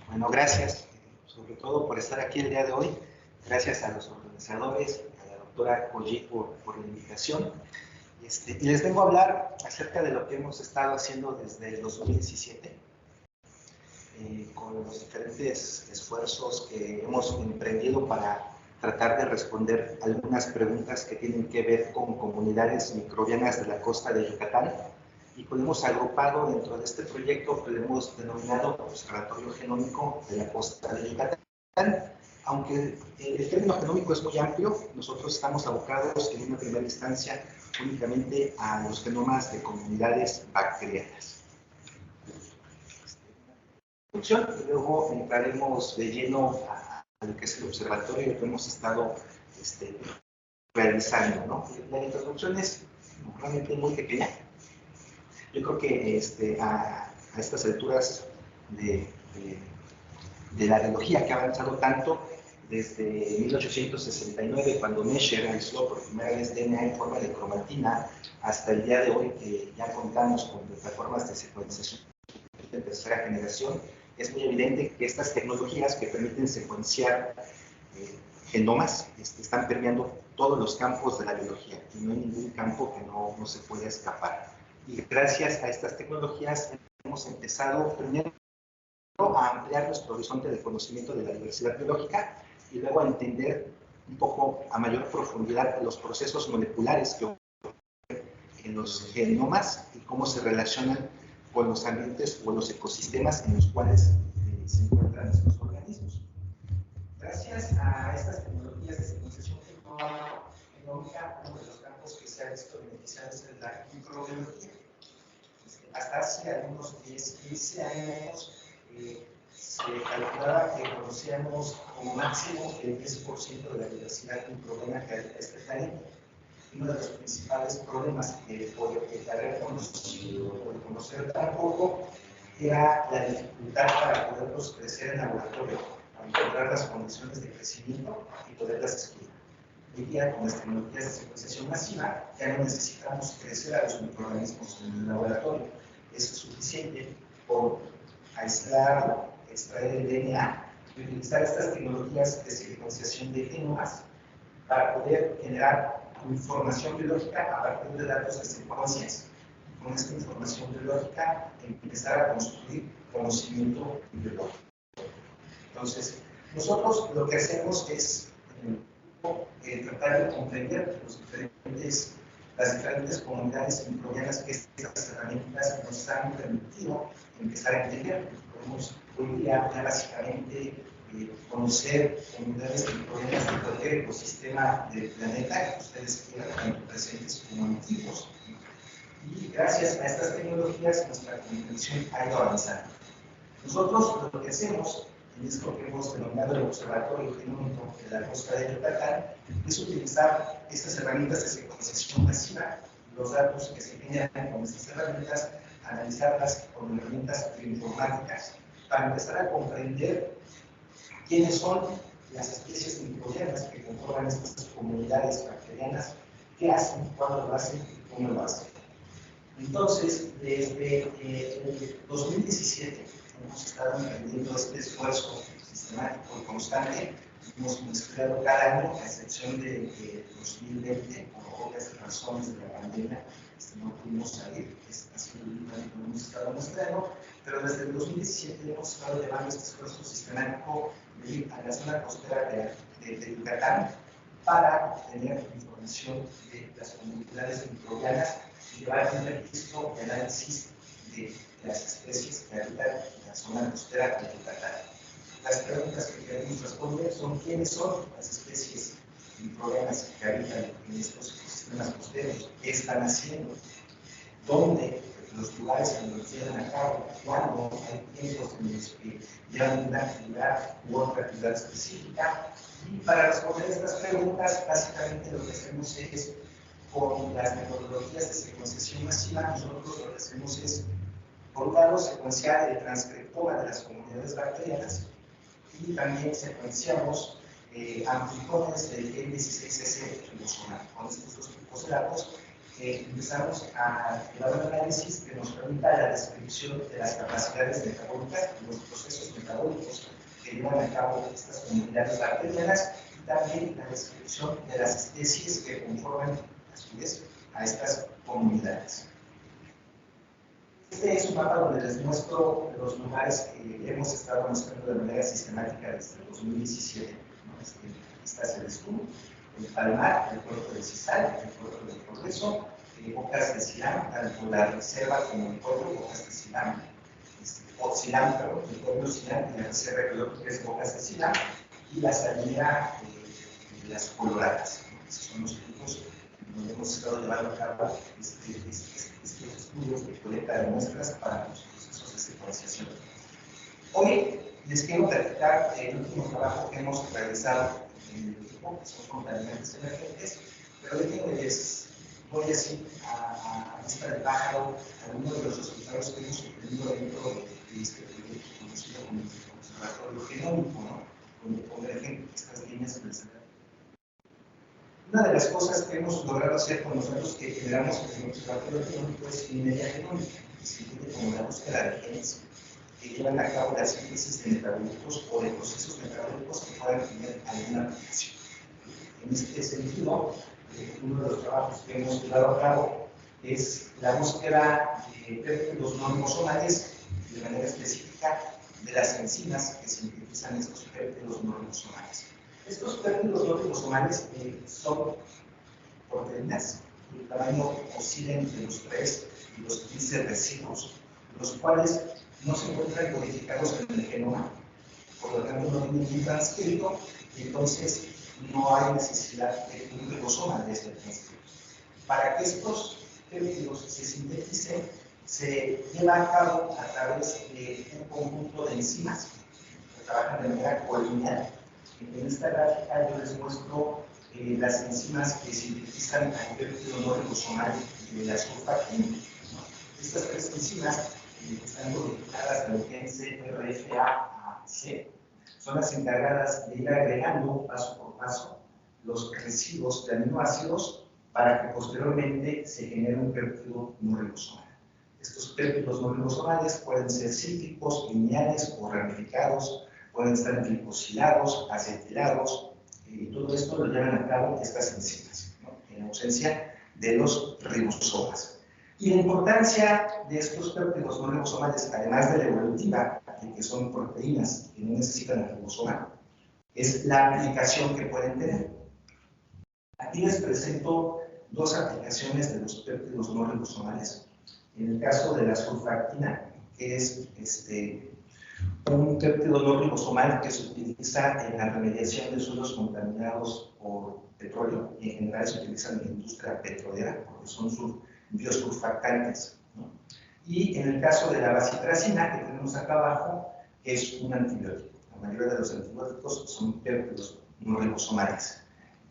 Bueno, gracias, sobre todo por estar aquí el día de hoy. Gracias a los organizadores, a la doctora Colli por la invitación. Y les vengo a hablar acerca de lo que hemos estado haciendo desde el 2017, con los diferentes esfuerzos que hemos emprendido para tratar de responder algunas preguntas que tienen que ver con comunidades microbianas de la costa de Yucatán, y pues hemos agrupado dentro de este proyecto que le hemos denominado Observatorio Genómico de la Costa de Yucatán. Aunque el término genómico es muy amplio, nosotros estamos abocados en una primera instancia únicamente a los genomas de comunidades bacterianas. Y luego entraremos de lleno a lo que es el observatorio y lo que hemos estado realizando, ¿no? La introducción es realmente muy pequeña. Yo creo que a estas alturas de la biología que ha avanzado tanto, desde 1869, cuando Mesher aisló por primera vez DNA en forma de cromatina, hasta el día de hoy, que ya contamos con plataformas de secuenciación de tercera generación, es muy evidente que estas tecnologías que permiten secuenciar genomas están permeando todos los campos de la biología, y no hay ningún campo que no se pueda escapar. Y gracias a estas tecnologías hemos empezado primero a ampliar nuestro horizonte de conocimiento de la diversidad biológica y luego a entender un poco a mayor profundidad los procesos moleculares que ocurren en los genomas y cómo se relacionan con los ambientes o los ecosistemas en los cuales se encuentran estos organismos. Gracias a estas tecnologías de secuenciación genómica, uno de los campos que se ha visto beneficiado es la microbiología. Hasta hace algunos 10-15 años se calculaba que conocíamos como máximo el 10% de la diversidad microbiana que habita este planeta. Uno de los principales problemas por haber conocido o de conocer tan poco era la dificultad para poderlos crecer en laboratorio, para encontrar las condiciones de crecimiento y poderlas estudiar. Hoy día, con las tecnologías de secuenciación masiva, ya no necesitamos crecer a los microorganismos en el laboratorio. Es suficiente por aislar, extraer el DNA y utilizar estas tecnologías de secuenciación de genomas para poder generar información biológica a partir de datos de secuencias. Con esta información biológica empezar a construir conocimiento biológico. Entonces, nosotros lo que hacemos es tratar de comprender las diferentes comunidades microbianas que estas herramientas nos han permitido empezar a entender. Podemos hoy día ya básicamente conocer comunidades microbianas de cualquier ecosistema del planeta que ustedes quieran, tanto presentes como antiguos. Y gracias a estas tecnologías nuestra comprensión ha ido avanzando. Nosotros lo que hacemos en esto que hemos denominado el Observatorio Genómico de la Costa de Yucatán es utilizar estas herramientas de secuenciación masiva, los datos que se generan con estas herramientas, analizarlas con herramientas bioinformáticas para empezar a comprender quiénes son las especies microbianas que conforman estas comunidades bacterianas, qué hacen, cuándo lo hacen y cómo lo hacen. Entonces, desde el 2017 hemos estado emprendiendo este esfuerzo sistemático y constante. Hemos estudiado cada año, a excepción de 2020, por obvias razones de la pandemia, no pudimos salir, ha sido un año que hemos estado mostrando, pero desde el 2017 hemos estado llevando este esfuerzo sistemático de ir a la zona costera de Yucatán para obtener información de las comunidades microbianas y llevar un registro de análisis de las especies que habitan en la zona costera de Yucatán. Las preguntas que queremos responder son quiénes son las especies microbianas que habitan en estos ecosistemas costeros, qué están haciendo, dónde, los lugares en los que llevan a cabo, cuándo, hay tiempos en los que llevan una actividad u otra actividad específica. Y para responder estas preguntas, básicamente lo que hacemos es, con las metodologías de secuenciación masiva, nosotros lo que hacemos es, por un lado, secuenciar el transcriptoma de las comunidades bacterianas y también secuenciamos amplicones del G16S ribosomal. Con estos dos tipos de datos empezamos a llevar un análisis que nos permita la descripción de las capacidades metabólicas, de los procesos metabólicos metabólicos que llevan a cabo estas comunidades bacterianas y también la descripción de las especies que conforman a su vez a estas comunidades. Este es un mapa donde les muestro los lugares que hemos estado mostrando de manera sistemática desde el 2017. ¿No? Aquí está Celestún, el Palmar, el puerto de Cizal, el puerto del Progreso, Bocas de Silán, tanto la reserva como el pueblo Bocas de Silán, o Silán, perdón, el pueblo Silán y la reserva ecológica es Bocas de Silán, y la salinera de las Coloradas. ¿No? Esos son los puntos donde hemos estado llevando a cabo estos estudios de colecta de muestras para los procesos de secuenciación. Hoy les quiero platicar el último trabajo que hemos realizado en el equipo, que son contaminantes emergentes, pero les voy a decir a vista de pájaro algunos de los resultados que hemos obtenido dentro de este proyecto conocido como el Observatorio Genómico, ¿no? Donde convergen estas líneas del cerebro. Una de las cosas que hemos logrado hacer con los datos que generamos en el Observatorio Genómico es minería genómica, que se entiende como la búsqueda de genes que llevan a cabo la síntesis de metabolitos o de procesos metabólicos que puedan tener alguna aplicación. En este sentido, uno de los trabajos que hemos llevado a cabo es la búsqueda de péptidos no ribosomales, de manera específica de las enzimas que sintetizan estos péptidos no ribosomales. Estos péptidos no ribosomales son proteínas cuyo tamaño oscila entre los 3 y los 15 residuos, los cuales no se encuentran codificados en el genoma, por lo tanto no tienen un transcrito, y entonces no hay necesidad de un ribosoma de este transcrito. Para que estos péptidos se sinteticen, se lleva a cabo a través de un conjunto de enzimas que trabajan de manera colineal. En esta gráfica yo les muestro las enzimas que sintetizan al péptido no ribosomal de la sulfactina. ¿No? Estas tres enzimas están codificadas en el gen CRFA-C. Son las encargadas de ir agregando paso por paso los residuos de aminoácidos para que posteriormente se genere un péptido no ribosomal. Estos péptidos no ribosomales pueden ser cíclicos, lineales o ramificados, pueden estar glicosilados, acetilados, y todo esto lo llevan a cabo estas enzimas, ¿no? En ausencia de los ribosomas. Y la importancia de estos péptidos no ribosomales, además de la evolutiva, de que son proteínas que no necesitan el ribosoma, es la aplicación que pueden tener. Aquí les presento dos aplicaciones de los péptidos no ribosomales. En el caso de la sulfactina, que es un péptido no ribosomal que se utiliza en la remediación de suelos contaminados por petróleo, y en general se utiliza en la industria petrolera porque son biosurfactantes, ¿no? Y en el caso de la bacitracina, que tenemos acá abajo, es un antibiótico. La mayoría de los antibióticos son péptidos no ribosomales.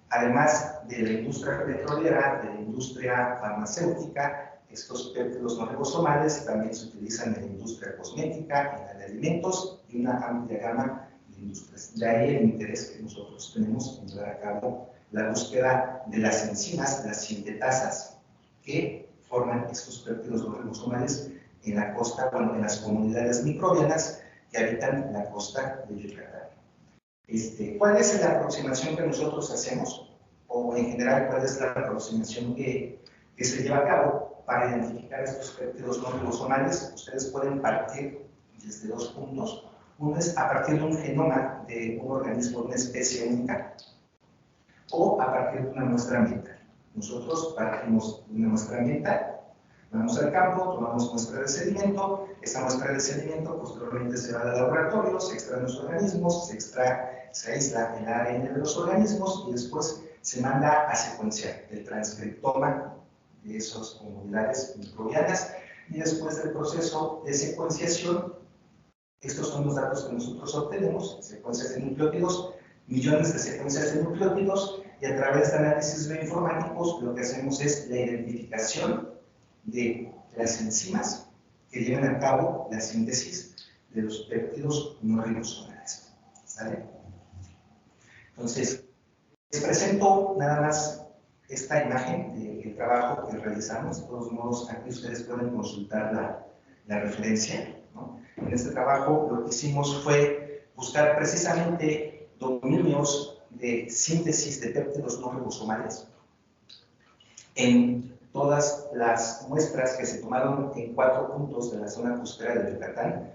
Además de la industria petrolera, de la industria farmacéutica, estos péptidos no ribosomales también se utilizan en la industria cosmética, en la de alimentos y una amplia gama de industrias. De ahí el interés que nosotros tenemos en llevar a cabo la búsqueda de las enzimas, las sintetasas, que forman estos péptidos no ribosomales en la costa, bueno, en las comunidades microbianas que habitan la costa de Yucatán. ¿Cuál es la aproximación que nosotros hacemos? O en general, ¿cuál es la aproximación que se lleva a cabo para identificar estos péptidos no ribosomales? Ustedes pueden partir desde dos puntos. Uno es a partir de un genoma de un organismo, de una especie única, o a partir de una muestra ambiental. Nosotros partimos de una muestra ambiental, vamos al campo, tomamos muestra de sedimento, esta muestra de sedimento posteriormente se va al laboratorio, se extraen los organismos, se aísla el ARN de los organismos y después se manda a secuenciar el transcriptoma de esas comunidades microbianas, y después del proceso de secuenciación, estos son los datos que nosotros obtenemos, secuencias de nucleótidos, millones de secuencias de nucleótidos, y a través de análisis bioinformáticos lo que hacemos es la identificación de las enzimas que llevan a cabo la síntesis de los péptidos no ribosomales. ¿Sale? Entonces, les presento nada más esta imagen del trabajo que realizamos. De todos modos, aquí ustedes pueden consultar la referencia. ¿no? En este trabajo lo que hicimos fue buscar precisamente dominios de síntesis de péptidos no ribosomales en todas las muestras que se tomaron en 4 puntos de la zona costera de Yucatán,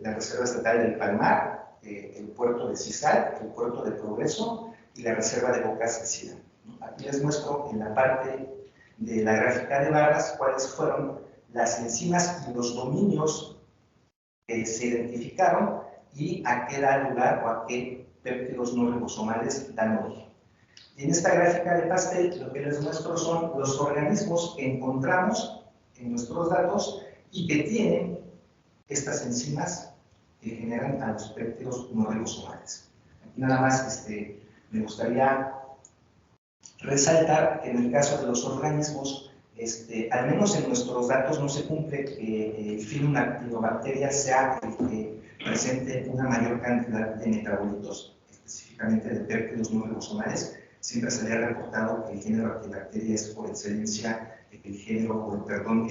la Reserva Estatal del Palmar, el puerto de Cizal, el puerto de Progreso y la Reserva de Bocas de Sila. Aquí les muestro en la parte de la gráfica de barras cuáles fueron las enzimas y los dominios que se identificaron y a qué da lugar o a qué péptidos no ribosomales dan origen. Y en esta gráfica de pastel lo que les muestro son los organismos que encontramos en nuestros datos y que tienen estas enzimas que generan a los péptidos no ribosomales. Aquí nada más me gustaría resaltar que en el caso de los organismos, al menos en nuestros datos no se cumple que el filum actinobacterias sea el que presente una mayor cantidad de metabolitos, específicamente de péptidos no ribosomales. Siempre se le ha reportado que el género Actinobacteria es por excelencia el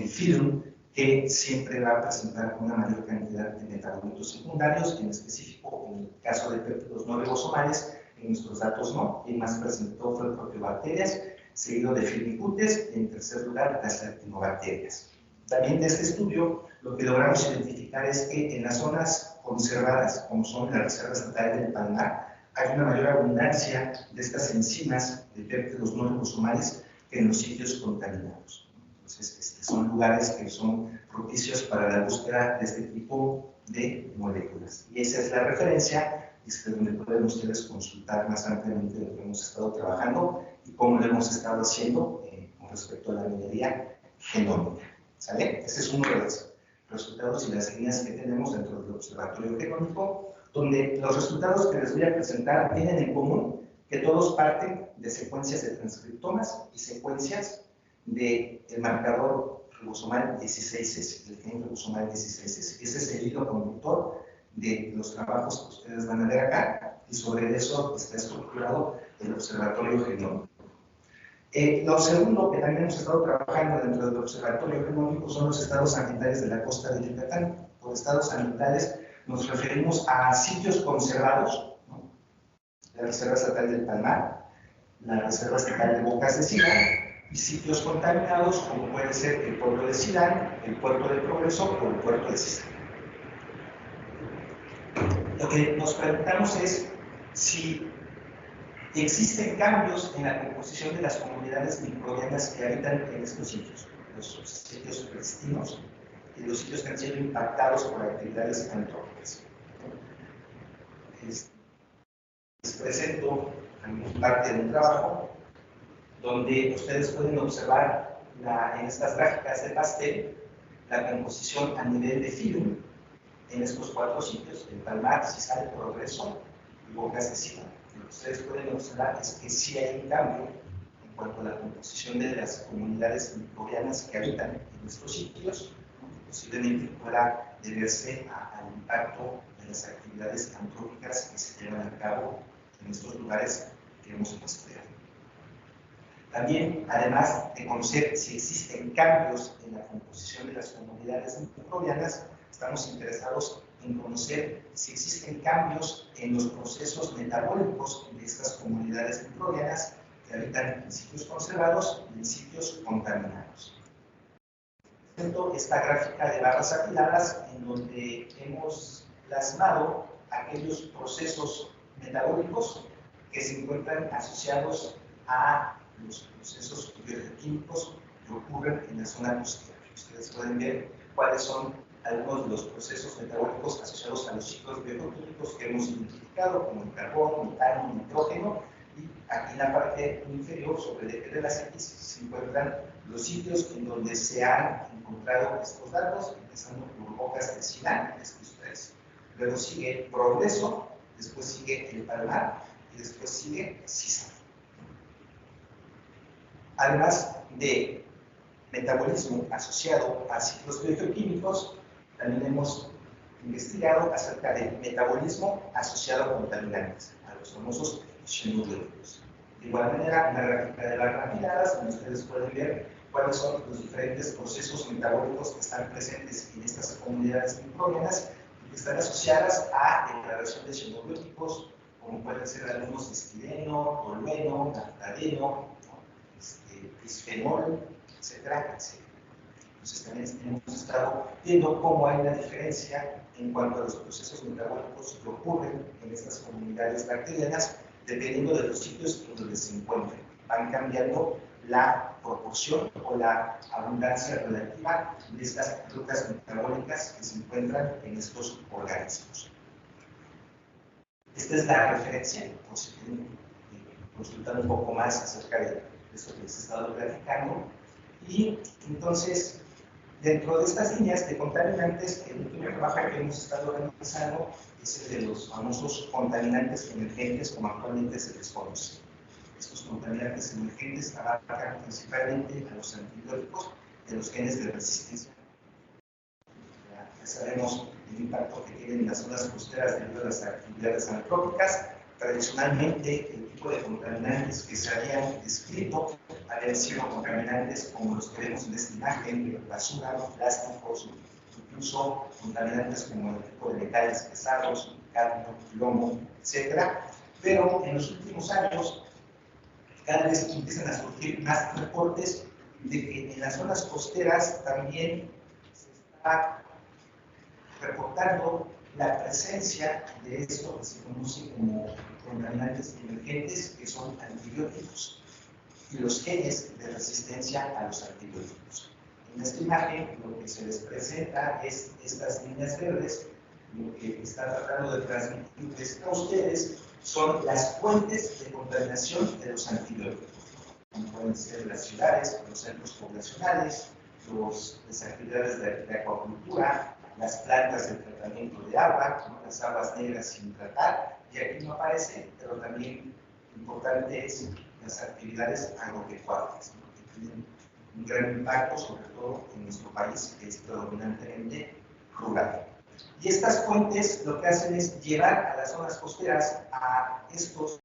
filum que siempre va a presentar una mayor cantidad de metabolitos secundarios, en específico en el caso de péptidos no ribosomales, en nuestros datos no, quien más presentó fue proteobacterias, seguido de firmicutes y en tercer lugar las actinobacterias. También de este estudio lo que logramos identificar es que en las zonas conservadas, como son la Reserva Estatal del Palmar, hay una mayor abundancia de estas enzimas de péptidos no ribosomales que en los sitios contaminados. Entonces, son lugares que son propicios para la búsqueda de este tipo de moléculas. Y esa es la referencia donde pueden ustedes consultar más ampliamente lo que hemos estado trabajando y cómo lo hemos estado haciendo con respecto a la minería genómica. ¿Sale? Ese es uno de los resultados y las líneas que tenemos dentro del observatorio genómico, donde los resultados que les voy a presentar tienen en común que todos parten de secuencias de transcriptomas y secuencias del marcador ribosomal 16S, el gen ribosomal 16S. Ese es el hilo conductor de los trabajos que ustedes van a ver acá, y sobre eso está estructurado el observatorio genómico. Lo segundo que también hemos estado trabajando dentro del observatorio genómico son los estados ambientales de la costa de Yucatán. Por estados ambientales nos referimos a sitios conservados, ¿no? La Reserva Estatal del Palmar, la Reserva Estatal de Bocas de Sila, y sitios contaminados como puede ser el puerto de Silán, el puerto de Progreso o el puerto de Cizal. Lo que nos preguntamos es si existen cambios en la composición de las comunidades microbianas que habitan en estos sitios, los sitios prístinos y los sitios que han sido impactados por actividades antrópicas. Les presento parte de un trabajo donde ustedes pueden observar en estas gráficas de pastel la composición a nivel de filum en estos 4 sitios, el Palmar, Cizal, Progreso y Bocas de Sila. Lo que ustedes pueden observar es que sí hay un cambio en cuanto a la composición de las comunidades microbianas que habitan en estos sitios, que posiblemente pueda deberse al impacto de las actividades antrópicas que se llevan a cabo en estos lugares que hemos estudiado. También, además de conocer si existen cambios en la composición de las comunidades microbianas, estamos interesados en conocer si existen cambios en los procesos metabólicos de estas comunidades microbianas que habitan en sitios conservados y en sitios contaminados. Presento esta gráfica de barras apiladas en donde hemos plasmado aquellos procesos metabólicos que se encuentran asociados a los procesos bioquímicos que ocurren en la zona costera. Ustedes pueden ver cuáles son algunos de los procesos metabólicos asociados a los ciclos bioquímicos que hemos identificado, como el carbón, metano, nitrógeno, y aquí en la parte inferior, sobre el eje de las X, se encuentran los sitios en donde se han encontrado estos datos, empezando por Bocas de Sila, luego sigue Progreso, después sigue el Palmar y después sigue Cizal. Además de metabolismo asociado a ciclos bioquímicos, también hemos investigado acerca de metabolismo asociado a contaminantes, a los famosos xenodiógenos. De igual manera, una gráfica de barras apiladas, donde ustedes pueden ver cuáles son los diferentes procesos metabólicos que están presentes en estas comunidades microbianas y que están asociadas a degradación de xenobióticos, como pueden ser algunos de estireno, tolueno, naftadeno, bisfenol, etcétera, etcétera. Entonces también hemos estado viendo cómo hay una diferencia en cuanto a los procesos metabólicos que ocurren en estas comunidades bacterianas, dependiendo de los sitios en donde se encuentren. Van cambiando la proporción o la abundancia relativa de estas rutas metabólicas que se encuentran en estos organismos. Esta es la referencia, por si quieren consultar un poco más acerca de esto que les he estado platicando. Y entonces, dentro de estas líneas de contaminantes, el último trabajo que hemos estado realizando es el de los famosos contaminantes emergentes, como actualmente se les conoce. Estos contaminantes emergentes abarcan principalmente a los antibióticos de los genes de resistencia. Ya sabemos el impacto que tienen en las zonas costeras debido a las actividades antrópicas. Tradicionalmente, el tipo de contaminantes que se habían descrito habían sido contaminantes como los que vemos en esta imagen, basura, plásticos, incluso contaminantes como el tipo de metales pesados, cadmio, plomo, etc. Pero en los últimos años, cada vez empiezan a surgir más reportes de que en las zonas costeras también se está reportando la presencia de esto que se conoce como contaminantes emergentes, que son antibióticos, y los genes de resistencia a los antibióticos. En esta imagen lo que se les presenta es estas líneas verdes. Lo que está tratando de transmitirles a ustedes son las fuentes de contaminación de los antibióticos, como pueden ser las ciudades, los centros poblacionales, las actividades de acuacultura, las plantas de tratamiento de agua, ¿no? Las aguas negras sin tratar, y aquí no aparece, pero también importante es las actividades agropecuarias, ¿no? Que tienen un gran impacto, sobre todo en nuestro país, que es predominantemente rural. Y estas fuentes lo que hacen es llevar a las zonas costeras a estos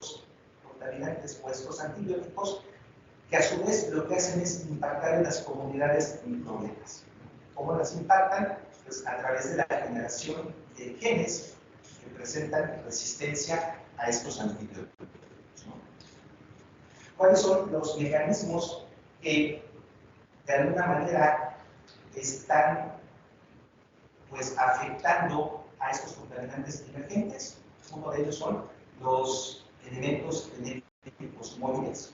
contaminantes o estos antibióticos, que a su vez lo que hacen es impactar en las comunidades microbianas. ¿Cómo las impactan? Pues a través de la generación de genes que presentan resistencia a estos antibióticos, ¿no? ¿Cuáles son los mecanismos que de alguna manera están pues afectando a estos contaminantes emergentes? Uno de ellos son los elementos genéticos móviles,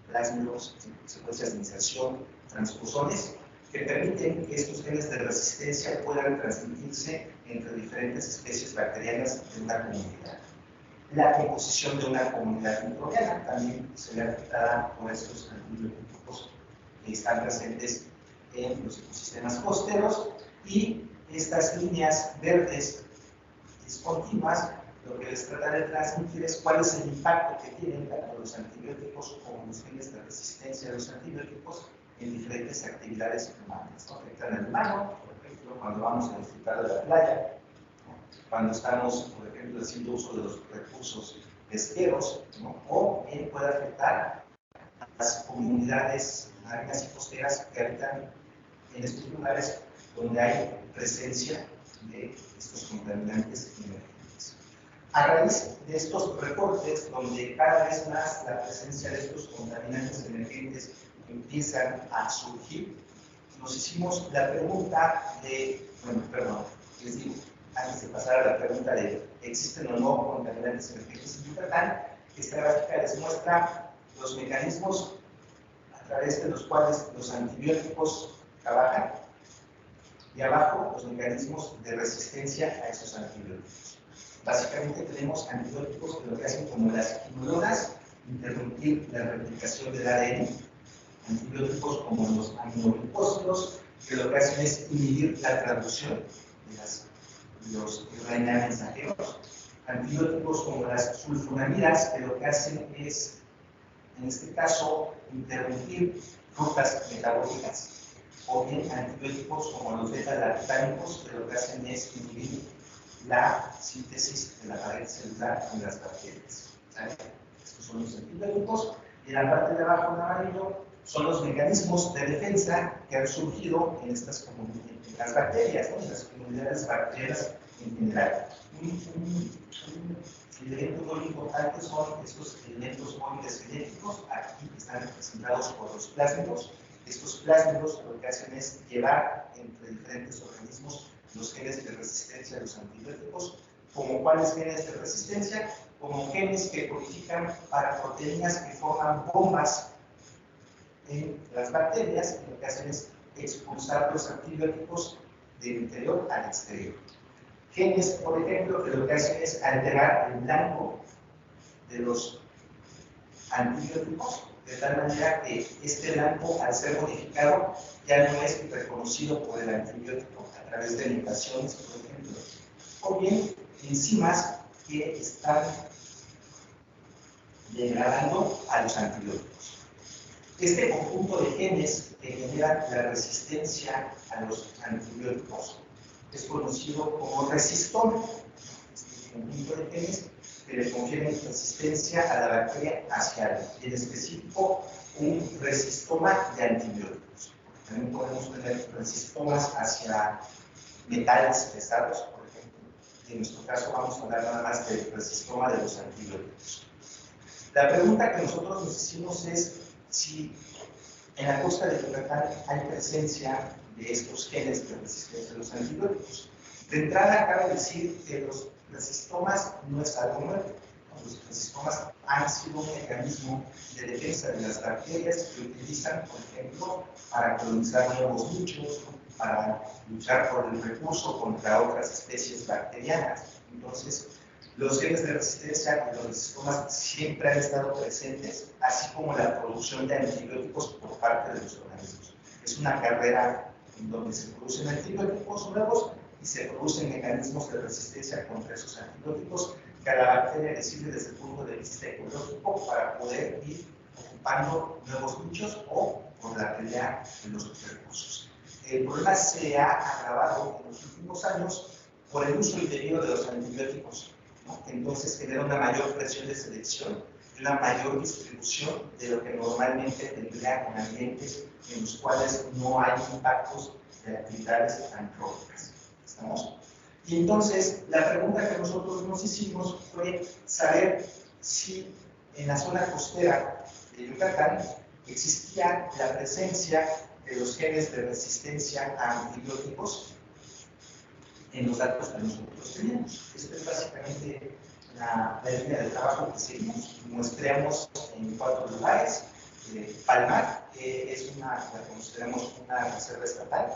plásmidos, secuencias de inserción, transposones, que permiten que estos genes de resistencia puedan transmitirse entre diferentes especies bacterianas de una comunidad. La composición de una comunidad microbiana también se ve afectada por estos antibióticos que están presentes en los ecosistemas costeros, y estas líneas verdes discontinuas lo que les trata de transmitir es cuál es el impacto que tienen tanto los antibióticos como los genes de resistencia a los antibióticos en diferentes actividades humanas, ¿no? Afectan al humano, por ejemplo, cuando vamos a disfrutar de la playa, ¿no? Cuando estamos, por ejemplo, haciendo uso de los recursos pesqueros, ¿no? O bien puede afectar a las comunidades marinas y costeras que habitan en estos lugares donde hay presencia de estos contaminantes emergentes. A raíz de estos reportes, donde cada vez más la presencia de estos contaminantes emergentes empiezan a surgir, nos hicimos la pregunta de, les digo, antes de pasar a la pregunta de ¿existen o no contaminantes emergentes en Yucatán? Esta gráfica les muestra los mecanismos a través de los cuales los antibióticos trabajan, y abajo los mecanismos de resistencia a esos antibióticos. Básicamente tenemos antibióticos que lo que hacen, como las quinolonas, interrumpir la replicación del ADN, antibióticos como los aminoglucósidos, que lo que hacen es inhibir la traducción de los RNA mensajeros, antibióticos como las sulfonamidas, que lo que hacen es, en este caso, interrumpir rutas metabólicas, o bien antibióticos como los beta-lactámicos, que lo que hacen es inhibir la síntesis de la pared celular en las bacterias, ¿sabes? Estos son los antibióticos. Y en la parte de abajo en amarillo son los mecanismos de defensa que han surgido en estas en las bacterias, ¿no? En las comunidades bacterianas en general. Un elemento muy importante son estos elementos móviles genéticos, aquí están representados por los plásmidos. Estos plásmidos lo que hacen es llevar entre diferentes organismos los genes de resistencia a los antibióticos. ¿Como cuáles genes de resistencia? Como genes que codifican para proteínas que forman bombas en las bacterias, y lo que hacen es expulsar los antibióticos del interior al exterior. Genes, por ejemplo, que lo que hacen es alterar el blanco de los antibióticos, de tal manera que este blanco, al ser modificado, ya no es reconocido por el antibiótico a través de mutaciones, por ejemplo, o bien enzimas que están degradando a los antibióticos. Este conjunto de genes que generan la resistencia a los antibióticos es conocido como resistoma. Este conjunto de genes que le confieren resistencia a la bacteria hacia algo, en específico un resistoma de antibióticos. También podemos tener resistomas hacia metales pesados, por ejemplo. En nuestro caso vamos a hablar nada más del resistoma de los antibióticos. La pregunta que nosotros nos hicimos es si en la costa de Yucatán hay presencia de estos genes de resistencia a los antibióticos. De entrada, cabe decir que los resistomas no es algo nuevo. Los resistomas han sido un mecanismo de defensa de las bacterias que utilizan, por ejemplo, para colonizar nuevos nichos, para luchar por el recurso contra otras especies bacterianas. Entonces, los genes de resistencia y los resistomas siempre han estado presentes, así como la producción de antibióticos por parte de los organismos. Es una carrera en donde se producen antibióticos nuevos y se producen mecanismos de resistencia contra esos antibióticos que a la bacteria le sirve desde el punto de vista ecológico para poder ir ocupando nuevos nichos o por la pelea de los recursos. El problema se ha agravado en los últimos años por el uso indebido de los antibióticos, ¿no? Entonces genera una mayor presión de selección y una mayor distribución de lo que normalmente tendría en ambientes en los cuales no hay impactos de actividades antrópicas. ¿Estamos? Y entonces, la pregunta que nosotros nos hicimos fue saber si en la zona costera de Yucatán existía la presencia de los genes de resistencia a antibióticos en los datos que nosotros tenemos. Esta es básicamente la línea de trabajo que seguimos. Muestreamos en 4 lugares. Palmar, que es la consideramos una reserva estatal.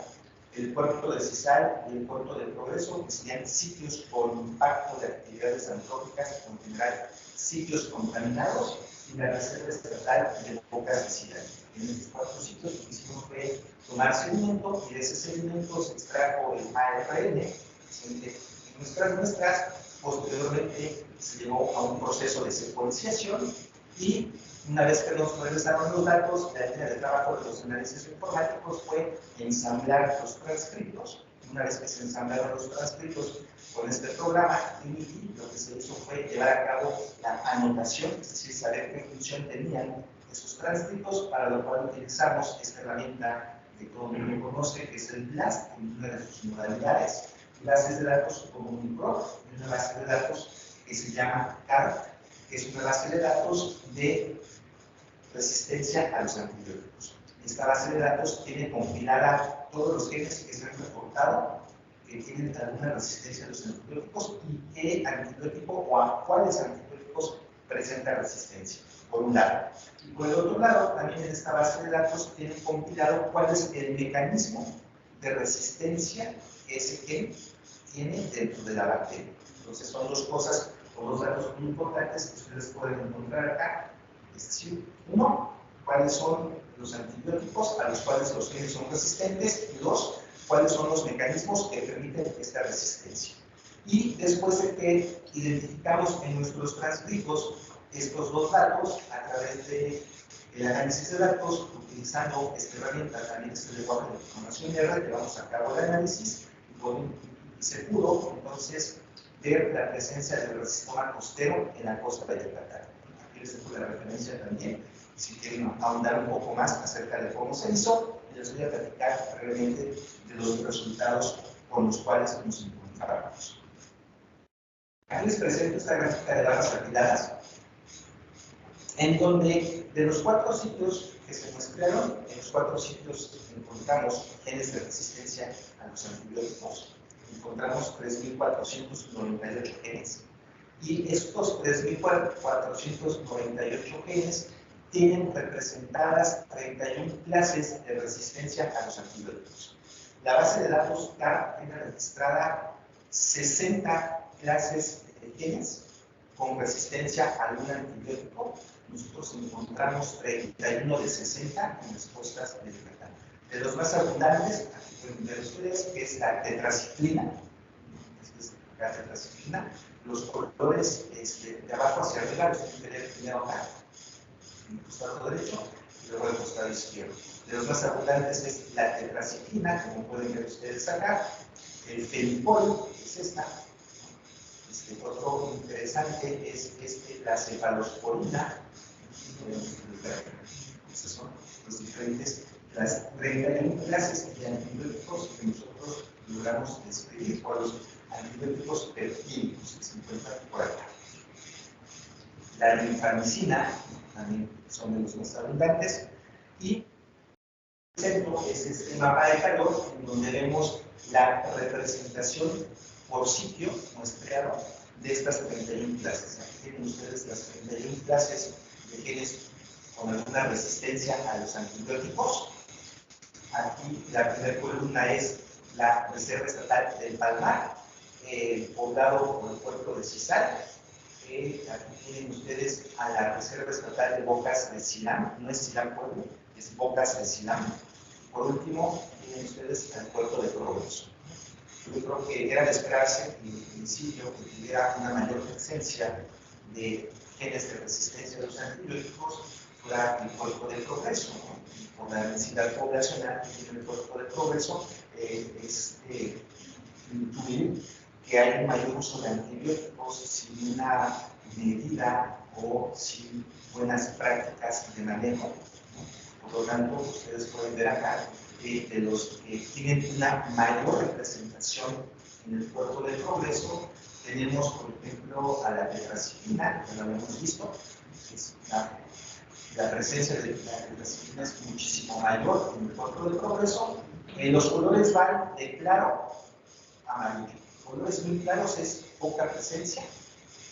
El puerto de Cisal y el puerto de Progreso, que serían sitios con impacto de actividades antrópicas, en general sitios contaminados, y la reserva estatal de Boca de Cidal. En estos 4 sitios lo que hicimos fue tomar sedimento y de ese sedimento se extrajo el ARN en nuestras muestras. Posteriormente se llevó a un proceso de secuenciación y una vez que nos regresaron los datos, la línea de trabajo de los análisis informáticos fue ensamblar los transcriptos. Una vez que se ensamblaron los transcriptos con este programa, lo que se hizo fue llevar a cabo la anotación, es decir, saber qué función tenían esos transcriptos, para lo cual utilizamos esta herramienta que todo el mundo conoce, que es el BLAST, en una de sus modalidades, bases de datos como UniProt, y una base de datos que se llama CART, que es una base de datos de resistencia a los antibióticos. Esta base de datos tiene compilada todos los genes que se han reportado que tienen alguna resistencia a los antibióticos y qué antibiótico o a cuáles antibióticos presenta resistencia, por un lado. Y por el otro lado, también en esta base de datos tiene compilado cuál es el mecanismo de resistencia que ese gen tiene dentro de la bacteria. Entonces son dos cosas o dos datos muy importantes que ustedes pueden encontrar acá. Es decir, uno, cuáles son los antibióticos a los cuales los genes son resistentes, y dos, cuáles son los mecanismos que permiten esta resistencia. Y después de que identificamos en nuestros transcriptos estos dos datos a través del análisis de datos, utilizando esta herramienta, también este lenguaje de programación R, llevamos a cabo el análisis y se pudo entonces ver la presencia del resistoma costero en la costa de Yucatán. Aquí les dejo la referencia también. si quieren ahondar un poco más acerca de cómo se hizo, les voy a platicar brevemente de los resultados con los cuales nos encontramos. Aquí les presento esta gráfica de barras apiladas, en donde de los 4 sitios que se muestrearon, en los 4 sitios encontramos genes de resistencia a los antibióticos, encontramos 3.498 genes, y estos 3.498 genes tienen representadas 31 clases de resistencia a los antibióticos. La base de datos CAR tiene registrada 60 clases de genes con resistencia a algún antibiótico. Nosotros encontramos 31 de 60 en respuestas de libertad. De los más abundantes, aquí pueden ver ustedes, que es la tetraciclina. La tetraciclina. Los colores de abajo hacia arriba los tienen que ver primero acá, en el costado derecho, y luego en el costado izquierdo. De los más abundantes es la tetraciclina, como pueden ver ustedes acá. El felipol es esta. Otro interesante es la cefalosporina. Estas son los diferentes, las 31 clases de antibióticos que nosotros logramos describir, o los antibióticos peptídicos que se encuentran por acá. La rifampicina también son de los más abundantes, y el centro es este mapa de calor en donde vemos la representación por sitio muestreado de estas 31 clases. Aquí tienen ustedes las 31 clases de genes con alguna resistencia a los antibióticos. Aquí la primera columna es la Reserva Estatal del Palmar, poblado por el puerto de Cizal. Aquí tienen ustedes a la Reserva Estatal de Bocas de Silán, no es Silán Pueblo, es Bocas de Silán. Por último, tienen ustedes al puerto de Progreso. Yo creo que era de esperarse en el principio que tuviera una mayor presencia de genes de resistencia a los antibióticos fuera el puerto de Progreso, ¿no? Por la densidad poblacional que tiene el puerto de Progreso, es intuir que hay un mayor uso de antibióticos sin una medida o sin buenas prácticas de manejo, ¿no? Por lo tanto, ustedes pueden ver acá de los que tienen una mayor representación en el puerto del Progreso, tenemos, por ejemplo, a la tetraciclina, que lo habíamos visto, es la presencia de la tetraciclina es muchísimo mayor en el puerto del Progreso. Los colores van de claro a amarillo. Colores muy claros es poca presencia,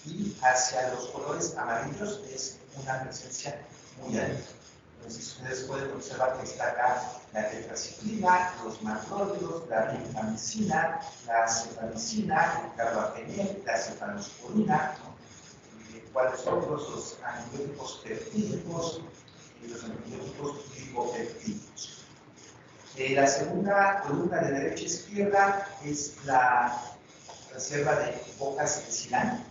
y hacia los colores amarillos es una presencia muy alta. Entonces, ustedes pueden observar que está acá la tetraciclina, los macrólidos, la rifampicina, la cefalexina, el carbapenel, la cefalosporina, ¿no? ¿Cuáles son los antibióticos peptídicos y los antibióticos lipopeptídicos? La segunda columna de derecha a izquierda es la Reserva de Bocas de Silán.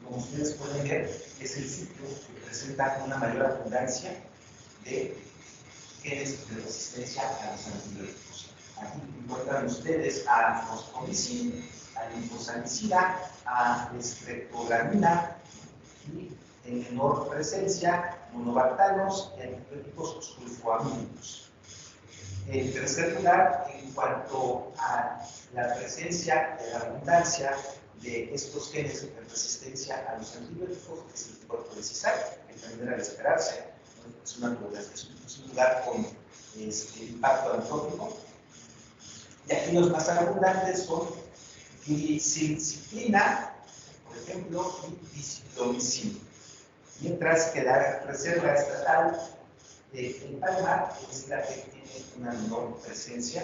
Como ustedes pueden ver, es el sitio que presenta una mayor abundancia de genes de resistencia a los antibióticos. Aquí encuentran ustedes a fosfomicin, a linfosamicina, a streptogamina, y en menor presencia monobactanos y antibióticos sulfoamínicos. En tercer lugar, en cuanto a la presencia de la abundancia de estos genes de resistencia a los antibióticos, es el puerto de Cizal, que también era de esperarse, ¿no? Es un lugar con impacto antrópico. Y aquí los más abundantes son glicilciclina, por ejemplo, y biciclomicina. Mientras que la Reserva Estatal del Palmar es la que tiene una menor presencia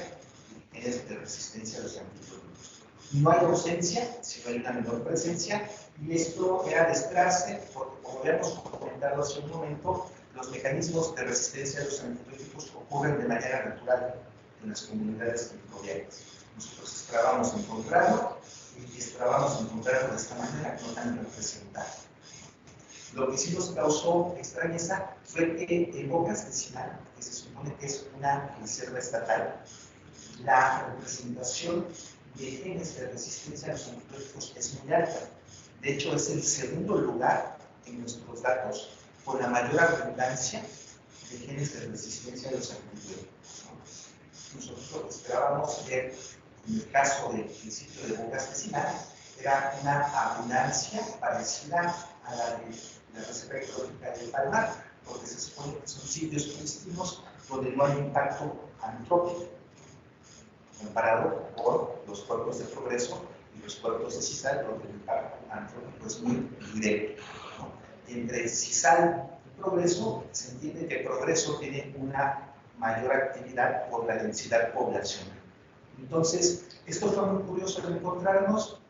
de genes de resistencia a los antibióticos. No hay ausencia, sino hay una menor presencia, y esto era de esperarse porque, como habíamos comentado hace un momento, los mecanismos de resistencia a los antibióticos ocurren de manera natural en las comunidades microbianas. Nosotros esperábamos encontrarlo, y esperábamos encontrarlo de esta manera, no tan representado. Lo que sí nos causó extrañeza fue que en Bocas de Silán, que se supone que es una reserva estatal, la representación de genes de resistencia a los antibióticos es muy alta. De hecho, es el segundo lugar en nuestros datos con la mayor abundancia de genes de resistencia a los antibióticos, ¿no? Nosotros esperábamos ver, en el caso del sitio de boca asesina, era una abundancia parecida a la de la reserva ecológica del Palmar, porque se supone que son sitios prístinos donde no hay impacto antrópico, comparado con los puertos de Progreso y los puertos de Sisal, donde el impacto antrópico es muy directo, ¿no? Entre Sisal y Progreso, se entiende que Progreso tiene una mayor actividad por la densidad poblacional. Entonces, esto fue muy curioso de encontrarnos.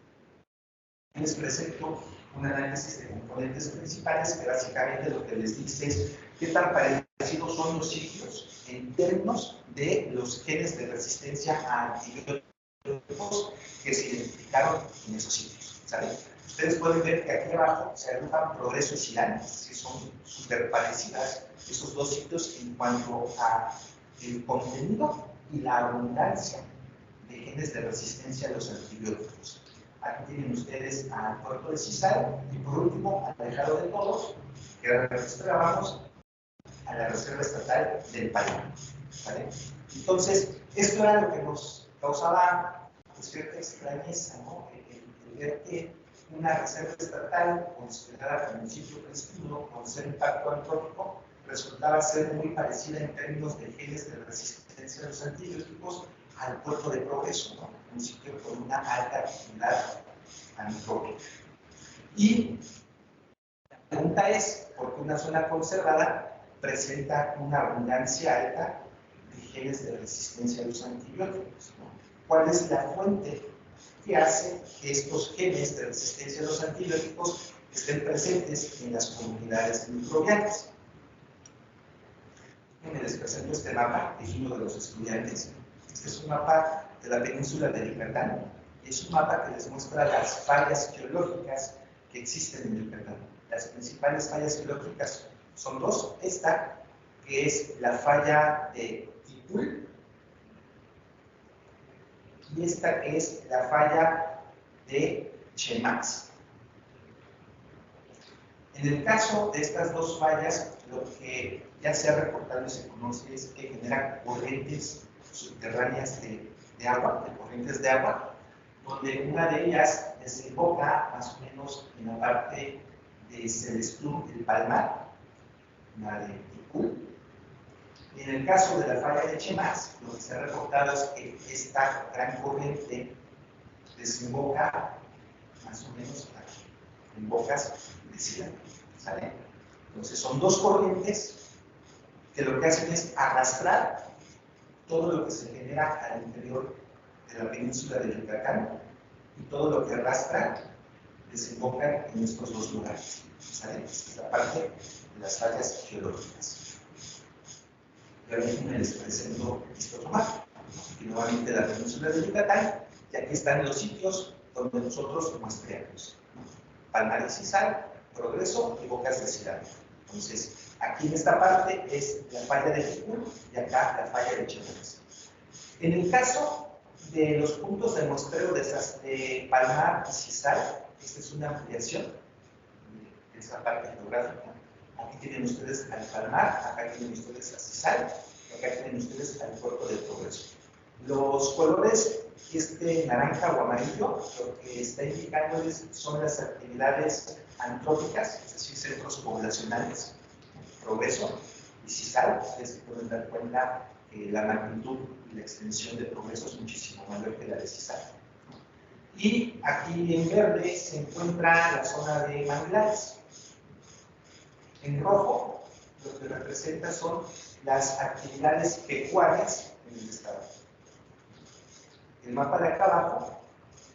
Les presento un análisis de componentes principales que básicamente lo que les dice es qué tan parecidos son los sitios en términos de los genes de resistencia a antibióticos que se identificaron en esos sitios, ¿saben? Ustedes pueden ver que aquí abajo se agrupan Progreso y Silán, que son súper parecidas esos dos sitios en cuanto a el contenido y la abundancia de genes de resistencia a los antibióticos. Aquí tienen ustedes al puerto de Sisal y por último, alejado de todos, que esperábamos, a la Reserva Estatal del Palmar, ¿vale? Entonces, esto era lo que nos causaba cierta extrañeza, ¿no? El ver que una reserva estatal considerada como un sitio prístino con cero impacto antrópico resultaba ser muy parecida en términos de genes de resistencia a los antibióticos al puerto de Progreso, ¿no? Un sitio con una alta actividad antrópica. Y la pregunta es, ¿por qué una zona conservada presenta una abundancia alta de genes de resistencia a los antibióticos, ¿no? ¿Cuál es la fuente que hace que estos genes de resistencia a los antibióticos estén presentes en las comunidades microbianas? Les presento este mapa, es uno de los estudiantes. Este es un mapa de la península de Yucatán. Es un mapa que les muestra las fallas geológicas que existen en Yucatán. Las principales fallas geológicas son dos. Esta, que es la falla de Ticul, y esta que es la falla de Chemax. En el caso de estas dos fallas, lo que ya se ha reportado y se conoce es que generan corrientes subterráneas de agua, de corrientes de agua, donde una de ellas desemboca más o menos en la parte de Celestún, el Palmar, la de Ticul. Y en el caso de la falla de Chemax, lo que se ha reportado es que esta gran corriente desemboca más o menos aquí, en bocas de Silán, ¿sale? Entonces son dos corrientes que lo que hacen es arrastrar todo lo que se genera al interior de la península de Yucatán y todo lo que arrastra desemboca en estos dos lugares, ¿sale? Esta es la parte de las fallas geológicas. Y ahora mismo les presento este otro mapa, y nuevamente la península de Yucatán, y aquí están los sitios donde nosotros muestreamos, ¿no? Palmar y Sisal, Progreso y Bocas de Silán. Entonces, aquí en esta parte es la falla de Ticul y acá la falla de Chemax. En el caso de los puntos de muestreo de Palmar y Sisal, esta es una ampliación de esa parte geográfica. Aquí tienen ustedes al Palmar, acá tienen ustedes a Sisal, y acá tienen ustedes al puerto de Progreso. Los colores, naranja o amarillo, lo que está indicando son las actividades antrópicas, es decir, centros poblacionales, Progreso y Sisal. Ustedes se pueden dar cuenta que la magnitud y la extensión de Progreso es muchísimo mayor que la de Sisal. Y aquí en verde se encuentra la zona de manglares. En rojo, lo que representa son las actividades pecuarias en el estado. El mapa de acá abajo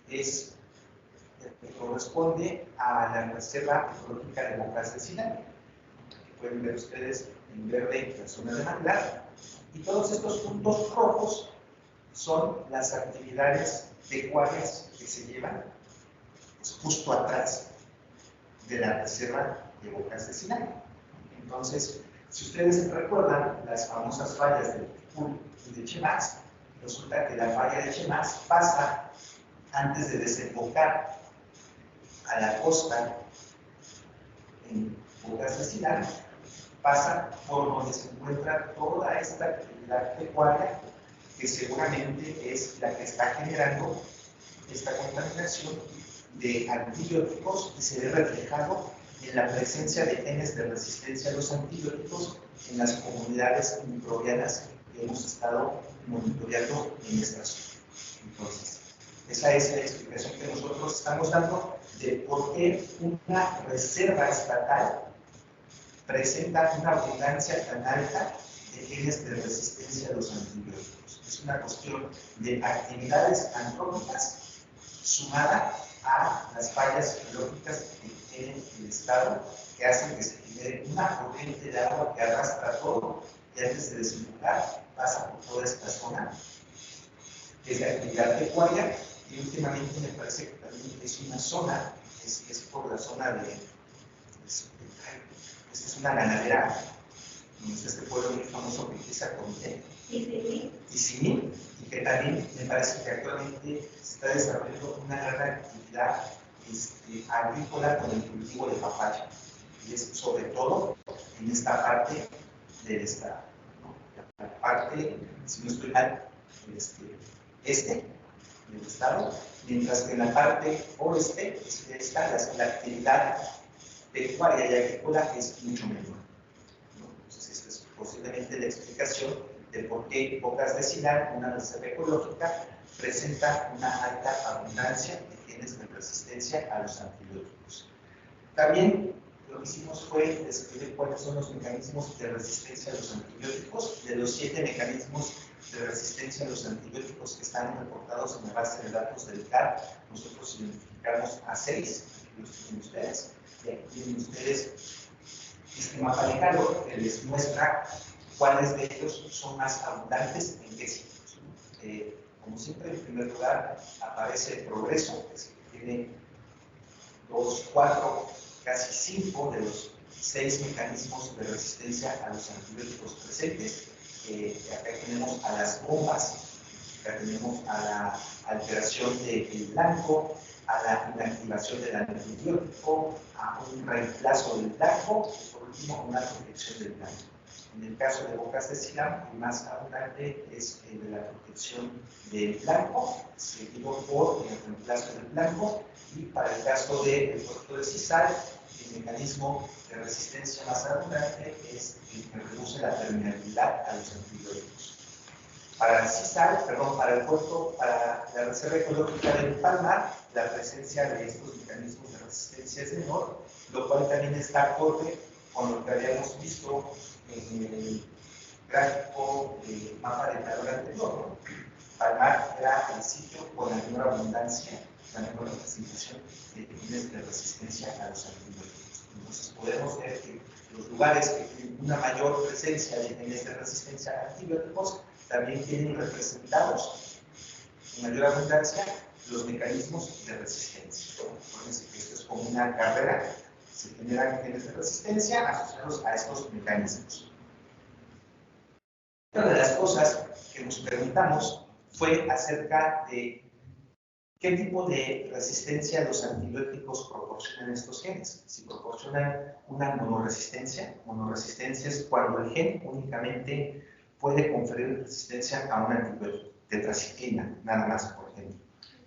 es el que corresponde a la Reserva Ecológica de Bocas de Silán. Pueden ver ustedes en verde la zona de manglar. Y todos estos puntos rojos son las actividades pecuarias que se llevan justo atrás de la Reserva de Bocas de Silán. Entonces, si ustedes recuerdan las famosas fallas de Ticul y de Chemax, resulta que la falla de Chemax pasa antes de desembocar a la costa en Bocas de Silán, pasa por donde se encuentra toda esta actividad pecuaria, que seguramente es la que está generando esta contaminación de antibióticos y se ve reflejado en la presencia de genes de resistencia a los antibióticos en las comunidades microbianas que hemos estado monitoreando en esta zona. Entonces, esa es la explicación que nosotros estamos dando de por qué una reserva estatal presenta una abundancia tan alta de genes de resistencia a los antibióticos. Es una cuestión de actividades antrópicas sumada a las fallas geológicas que tiene el Estado, que hacen que se genere una corriente de agua que arrastra todo y antes de desembocar pasa por toda esta zona, que es la actividad pecuaria, y últimamente me parece que también es una zona, es por la zona de, es una ganadera, es este pueblo muy famoso que empieza con Isimí, y que también me parece que actualmente se está desarrollando una gran actividad agrícola con el cultivo de papaya, y es sobre todo en esta parte del estado, ¿no? La parte, si no estoy mal, este del estado, mientras que en la parte oeste la actividad pecuaria y agrícola es mucho menor, ¿no? Entonces, esta es posiblemente la explicación de por qué Bocas de Silán, una reserva ecológica, presenta una alta abundancia de genes de resistencia a los antibióticos. También lo que hicimos fue describir cuáles son los mecanismos de resistencia a los antibióticos. De los 7 mecanismos de resistencia a los antibióticos que están reportados en la base de datos del CAR, nosotros identificamos a 6, los tienen ustedes. Y aquí tienen ustedes este mapa de calor que les muestra cuáles de ellos son más abundantes en qué sitios. Como siempre, en primer lugar aparece el progreso, que tiene 2, 4, casi 5 de los 6 mecanismos de resistencia a los antibióticos presentes. Acá tenemos a las bombas, acá tenemos a la alteración del blanco, a la inactivación del antibiótico, a un reemplazo del blanco y por último una protección del blanco. En el caso de Bocas de Silán, el más abundante es el de la protección del blanco, seguido por el reemplazo del blanco, y para el caso del puerto de Sisal, el mecanismo de resistencia más abundante es el que reduce la permeabilidad a los antibióticos. Para el Sisal, perdón, para el puerto, para la reserva ecológica del Palmar, la presencia de estos mecanismos de resistencia es menor, lo cual también está acorde con lo que habíamos visto en el gráfico de mapa de calor anterior, ¿no? Palmar era el sitio con la menor abundancia, la menor representación de genes de resistencia a los antibióticos. Entonces podemos ver que los lugares que tienen una mayor presencia de genes de resistencia a antibióticos también tienen representados en mayor abundancia los mecanismos de resistencia. Acuérdense que esto es como una carrera, se generan genes de resistencia asociados a estos mecanismos. Una de las cosas que nos preguntamos fue acerca de qué tipo de resistencia los antibióticos proporcionan estos genes. Si proporcionan una monoresistencia es cuando el gen únicamente puede conferir resistencia a un antibiótico, tetraciclina, nada más, por ejemplo.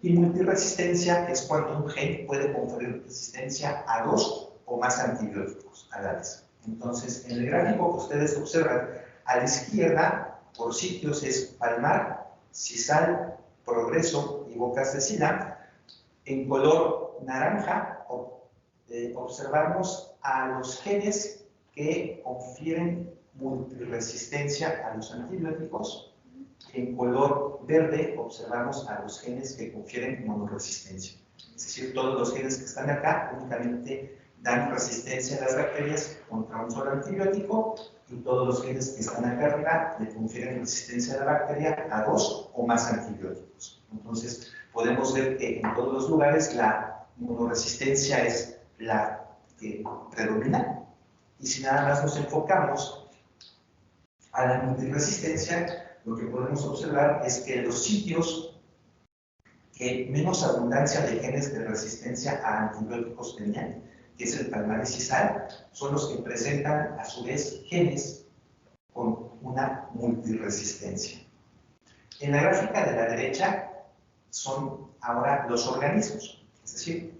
Y multiresistencia es cuando un gen puede conferir resistencia a 2 o más antibióticos a la vez. Entonces, en el gráfico que ustedes observan a la izquierda, por sitios es Palmar, Sisal, Progreso y Bocas de Silán. En color naranja observamos a los genes que confieren multiresistencia a los antibióticos. En color verde observamos a los genes que confieren monoresistencia. Es decir, todos los genes que están acá únicamente dan resistencia a las bacterias contra un solo antibiótico, y todos los genes que están acá arriba le confieren resistencia a la bacteria a 2 o más antibióticos. Entonces, podemos ver que en todos los lugares la monoresistencia es la que predomina, y si nada más nos enfocamos a la multiresistencia, lo que podemos observar es que los sitios que menos abundancia de genes de resistencia a antibióticos tenían que es el palmares sisal, son los que presentan a su vez genes con una multiresistencia. En la gráfica de la derecha son ahora los organismos, es decir,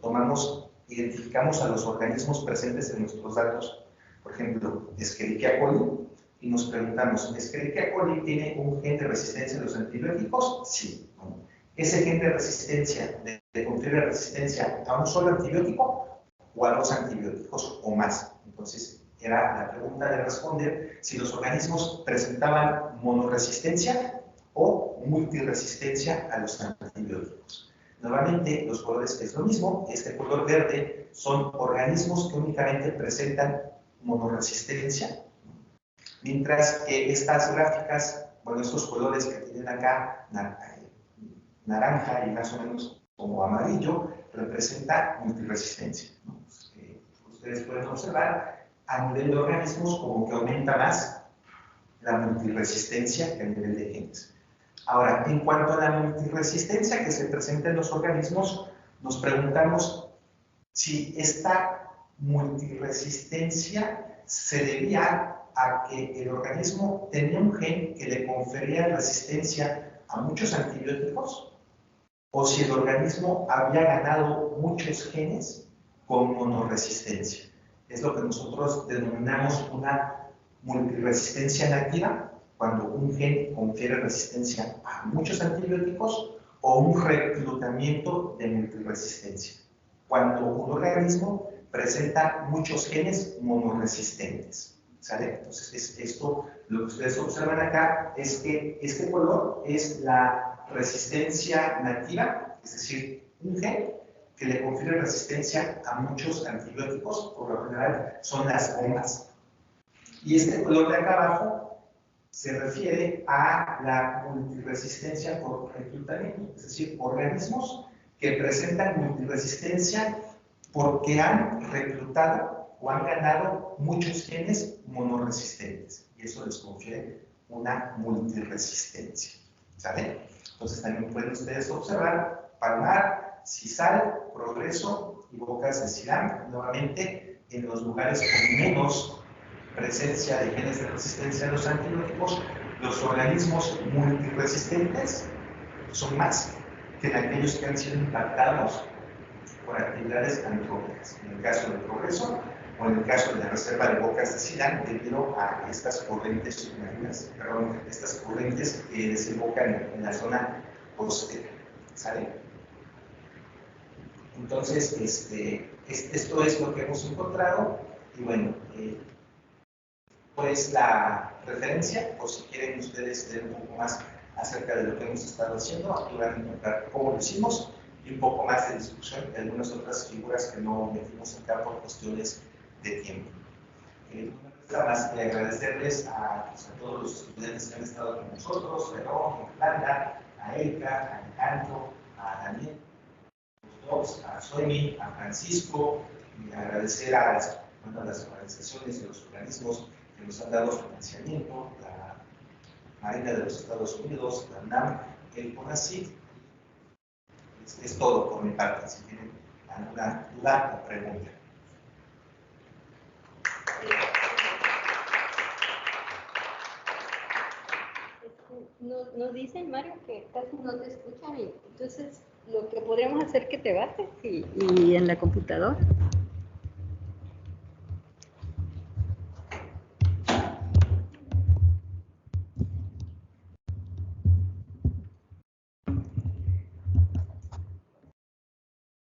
identificamos a los organismos presentes en nuestros datos. Por ejemplo, Escherichia coli, y nos preguntamos, ¿Escherichia coli tiene un gen de resistencia a los antibióticos? Sí. Bueno, ¿ese gen de resistencia le confiere resistencia a un solo antibiótico o a 2 antibióticos o más? Entonces, era la pregunta de responder si los organismos presentaban monoresistencia o multiresistencia a los antibióticos. Nuevamente, los colores es lo mismo. Este color verde son organismos que únicamente presentan monoresistencia, mientras que estas gráficas, bueno, estos colores que tienen acá, naranja y más o menos como amarillo, representan multiresistencia, ¿no? Ustedes pueden observar a nivel de organismos como que aumenta más la multiresistencia que a nivel de genes. Ahora, en cuanto a la multiresistencia que se presenta en los organismos, nos preguntamos si esta multiresistencia se debía a que el organismo tenía un gen que le confería resistencia a muchos antibióticos, o si el organismo había ganado muchos genes con monoresistencia. Es lo que nosotros denominamos una multiresistencia nativa, cuando un gen confiere resistencia a muchos antibióticos, o un reclutamiento de multiresistencia, cuando un organismo presenta muchos genes monoresistentes. ¿Sale? Entonces, esto, lo que ustedes observan acá es que este color es la resistencia nativa, es decir, un gen que le confiere resistencia a muchos antibióticos, por lo general son las bombas. Y este color de acá abajo se refiere a la multiresistencia por reclutamiento, es decir, organismos que presentan multiresistencia porque han reclutado o han ganado muchos genes monorresistentes, y eso les confiere una multiresistencia. ¿Sale? Entonces también pueden ustedes observar palmar, sisal, progreso y bocas de Silam, nuevamente en los lugares con menos presencia de genes de resistencia a los antibióticos. Los organismos multirresistentes son más que en aquellos que han sido impactados por actividades antrópicas, en el caso del progreso o en el caso de la reserva de bocas de Silam, debido a estas corrientes submarinas, perdón, estas corrientes que desembocan en la zona costera. ¿Sale? Entonces, esto es lo que hemos encontrado, y bueno, pues la referencia, por si quieren ustedes leer un poco más acerca de lo que hemos estado haciendo. Aquí van a encontrar cómo lo hicimos y un poco más de discusión de algunas otras figuras que no metimos acá por cuestiones de tiempo. No me resta más que agradecerles a todos los estudiantes que han estado con nosotros, Verón, Yolanda, a Erika, a Alejandro, a Daniel, a los dos, a Soemi, a Francisco, y agradecer a las organizaciones y los organismos que nos han dado financiamiento, la Marina de los Estados Unidos, la UNAM, el CONACYT. Es todo por mi parte, si tienen alguna duda o pregunta. Nos dicen, Mario, que casi no te escuchan, y entonces lo que podríamos hacer es que te bajes y en la computadora.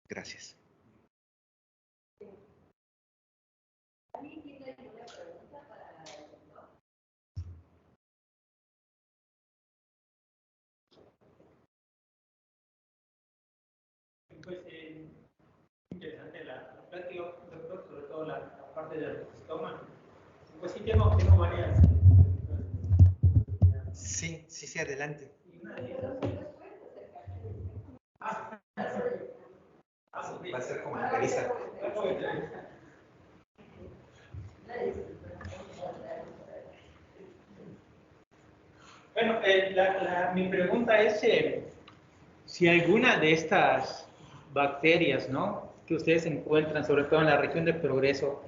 Gracias. Pues interesante la plática, doctor, sobre todo la parte del estómago. Pues sí, tengo varias. Sí, adelante. Va a ser como entrevista. Bueno, mi pregunta es si alguna de estas bacterias, ¿no?, que ustedes encuentran, sobre todo en la región de Progreso,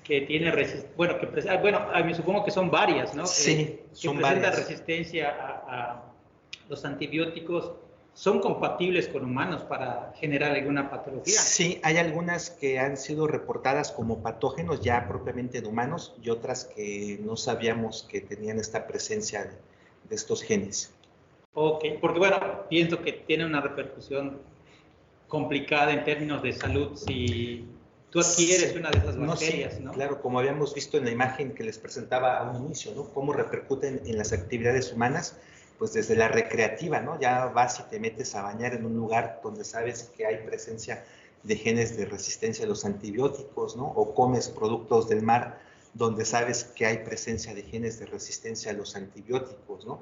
que tiene bueno, me supongo que son varias, ¿no? Sí, son que presentan varias. resistencia a los antibióticos, ¿son compatibles con humanos para generar alguna patología? Sí, hay algunas que han sido reportadas como patógenos ya propiamente en humanos y otras que no sabíamos que tenían esta presencia de estos genes. Ok, porque bueno, pienso que tiene una repercusión complicada en términos de salud si tú adquieres una de esas bacterias, ¿no? Claro, como habíamos visto en la imagen que les presentaba a un inicio, ¿no? Cómo repercuten en las actividades humanas, pues desde la recreativa, ¿no? Ya vas y te metes a bañar en un lugar donde sabes que hay presencia de genes de resistencia a los antibióticos, ¿no? O comes productos del mar donde sabes que hay presencia de genes de resistencia a los antibióticos, ¿no?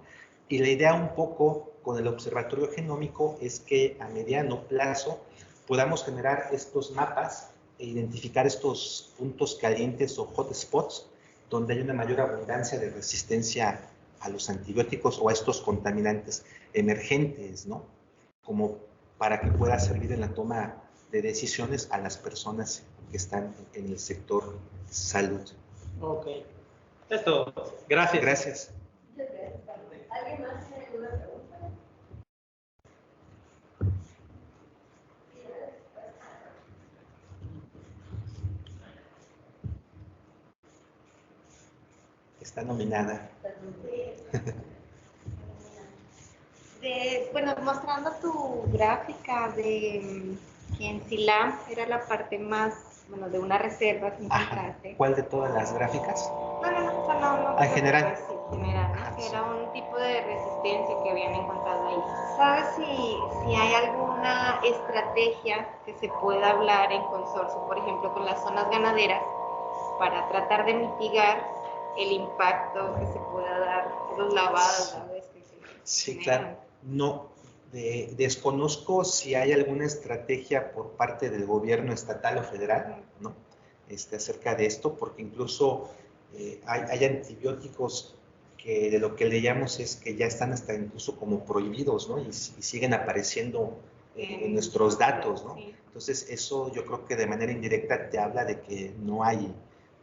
Y la idea un poco con el observatorio genómico es que a mediano plazo podamos generar estos mapas e identificar estos puntos calientes o hotspots donde hay una mayor abundancia de resistencia a los antibióticos o a estos contaminantes emergentes, ¿no? Como para que pueda servir en la toma de decisiones a las personas que están en el sector salud. Ok. Esto, gracias. Gracias. Muchas gracias, Carlos. ¿Alguien más tiene alguna pregunta? Está nominada. Bueno, mostrando tu gráfica de que en Silá era la parte más, bueno, de una reserva que encontraste. ¿Cuál de todas las gráficas? No. En general. Sí, general, ¿no? Que era un tipo de resistencia que habían encontrado ahí. ¿Sabes si hay alguna estrategia que se pueda hablar en consorcio, por ejemplo, con las zonas ganaderas, para tratar de mitigar el impacto que se pueda dar por los lavados, ¿sabes? Sí, claro. No, desconozco si hay alguna estrategia por parte del gobierno estatal o federal, ¿no? Acerca de esto, porque incluso hay antibióticos que de lo que leíamos es que ya están hasta incluso como prohibidos, ¿no? Y siguen apareciendo en nuestros datos, ¿no? Entonces, eso yo creo que de manera indirecta te habla de que no hay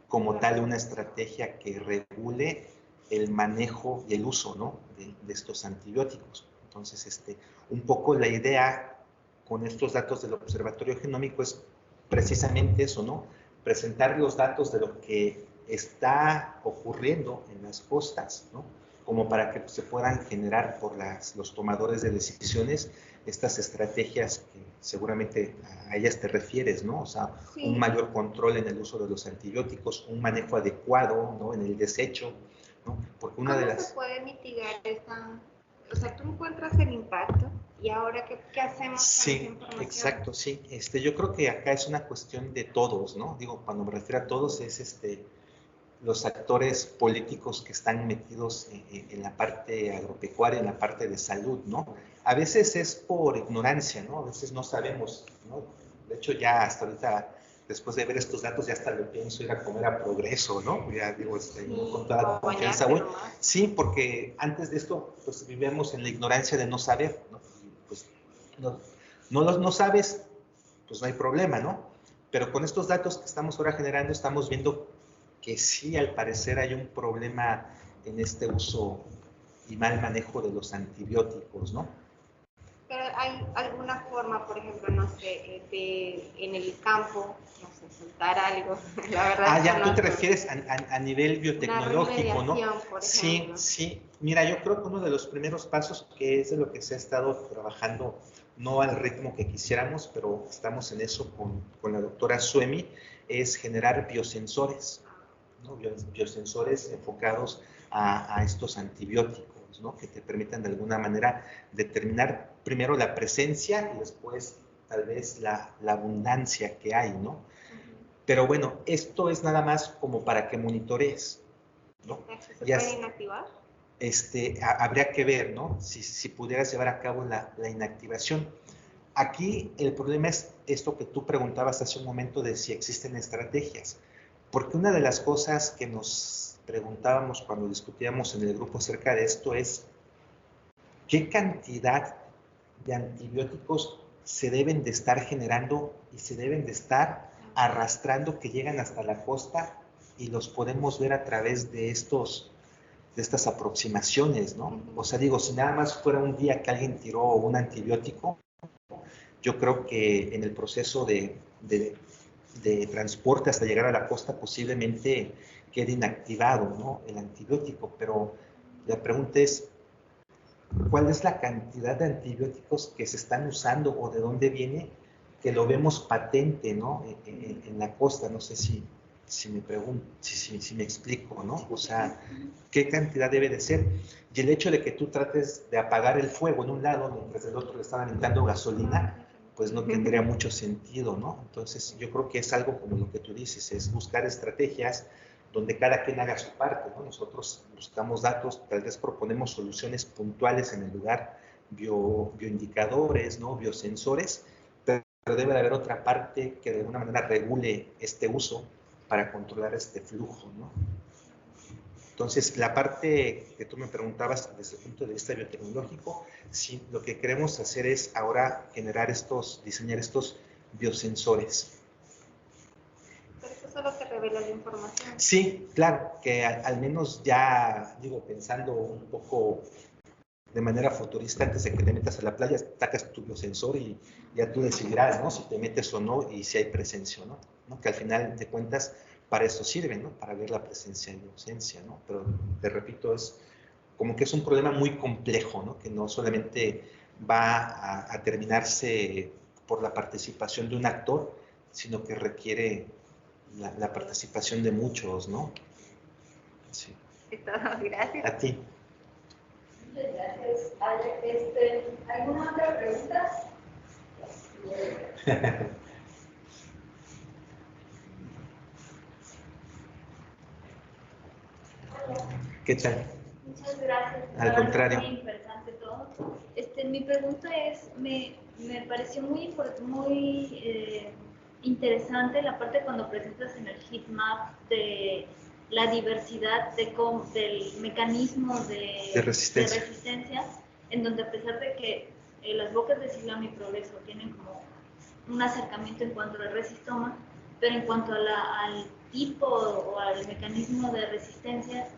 como tal una estrategia que regule el manejo y el uso, ¿no? de estos antibióticos. Entonces, un poco la idea con estos datos del observatorio genómico es precisamente eso, ¿no? Presentar los datos de lo que está ocurriendo en las costas, ¿no? Como para que se puedan generar por los tomadores de decisiones estas estrategias que seguramente a ellas te refieres, ¿no? O sea, sí, un mayor control en el uso de los antibióticos, un manejo adecuado, ¿no? En el desecho, ¿no? Porque una ¿Cómo de las... se puede mitigar esta? O sea, tú encuentras el impacto y ahora ¿qué hacemos con esa información? Exacto, sí. Yo creo que acá es una cuestión de todos, ¿no? Digo, cuando me refiero a todos es los actores políticos que están metidos en la parte agropecuaria, en la parte de salud, ¿no? A veces es por ignorancia, ¿no? A veces no sabemos, ¿no? De hecho, ya hasta ahorita, después de ver estos datos, ya hasta lo pienso ir a comer a Progreso, ¿no? Ya digo, con toda la confianza, güey. Sí, porque antes de esto, pues vivíamos en la ignorancia de no saber, ¿no? Y, pues no sabes, pues no hay problema, ¿no? Pero con estos datos que estamos ahora generando, estamos viendo que sí, al parecer hay un problema en este uso y mal manejo de los antibióticos, ¿no? Pero hay alguna forma, por ejemplo, no sé, en el campo, no sé, soltar algo, la verdad. Ya tú te refieres a nivel biotecnológico, ¿no? Por sí, ejemplo. Sí. Mira, yo creo que uno de los primeros pasos, que es de lo que se ha estado trabajando, no al ritmo que quisiéramos, pero estamos en eso con la doctora Suemi, es generar biosensores, ¿no? Biosensores enfocados a estos antibióticos, ¿no? Que te permitan de alguna manera determinar primero la presencia y después tal vez la abundancia que hay, ¿no? Pero bueno, esto es nada más como para que monitorees, ¿no? ¿Se puede inactivar? Habría que ver, ¿no? Si pudieras llevar a cabo la inactivación. Aquí el problema es esto que tú preguntabas hace un momento de si existen estrategias. Porque una de las cosas que nos preguntábamos cuando discutíamos en el grupo acerca de esto es ¿qué cantidad de antibióticos se deben de estar generando y se deben de estar arrastrando, que llegan hasta la costa y los podemos ver a través de estas aproximaciones, ¿no? O sea, digo, si nada más fuera un día que alguien tiró un antibiótico, yo creo que en el proceso de transporte hasta llegar a la costa posiblemente quede inactivado, ¿no?, el antibiótico, pero la pregunta es, ¿cuál es la cantidad de antibióticos que se están usando o de dónde viene? Que lo vemos patente, ¿no?, en la costa. No sé si me pregunto, si me explico, ¿no? O sea, ¿qué cantidad debe de ser? Y el hecho de que tú trates de apagar el fuego en un lado mientras el otro le está aventando gasolina, pues no tendría mucho sentido, ¿no? Entonces, yo creo que es algo como lo que tú dices, es buscar estrategias donde cada quien haga su parte, ¿no? Nosotros buscamos datos, tal vez proponemos soluciones puntuales en el lugar, bioindicadores, ¿no?, biosensores, pero debe de haber otra parte que de alguna manera regule este uso para controlar este flujo, ¿no? Entonces, la parte que tú me preguntabas desde el punto de vista biotecnológico, sí, lo que queremos hacer es ahora diseñar estos biosensores. Pero eso solo te revela la información. Sí, claro, que al menos ya, digo, pensando un poco de manera futurista, antes de que te metas a la playa, sacas tu biosensor y ya tú decidirás, ¿no?, si te metes o no y si hay presencia o no, ¿no? Que al final de cuentas para eso sirve, ¿no?, para ver la presencia y la ausencia, ¿no? Pero te repito, es como que es un problema muy complejo, ¿no?, que no solamente va a terminarse por la participación de un actor, sino que requiere la participación de muchos, ¿no? Sí. Gracias. A ti. Muchas gracias. ¿Alguna otra pregunta? ¿Qué tal? Muchas gracias. Al contrario. Muy interesante todo. Mi pregunta es, me pareció muy interesante la parte cuando presentas en el heatmap de la diversidad del mecanismo de resistencia, en donde a pesar de que las bocas de Silam y Progreso tienen como un acercamiento en cuanto al resistoma, pero en cuanto al tipo o al mecanismo de resistencia,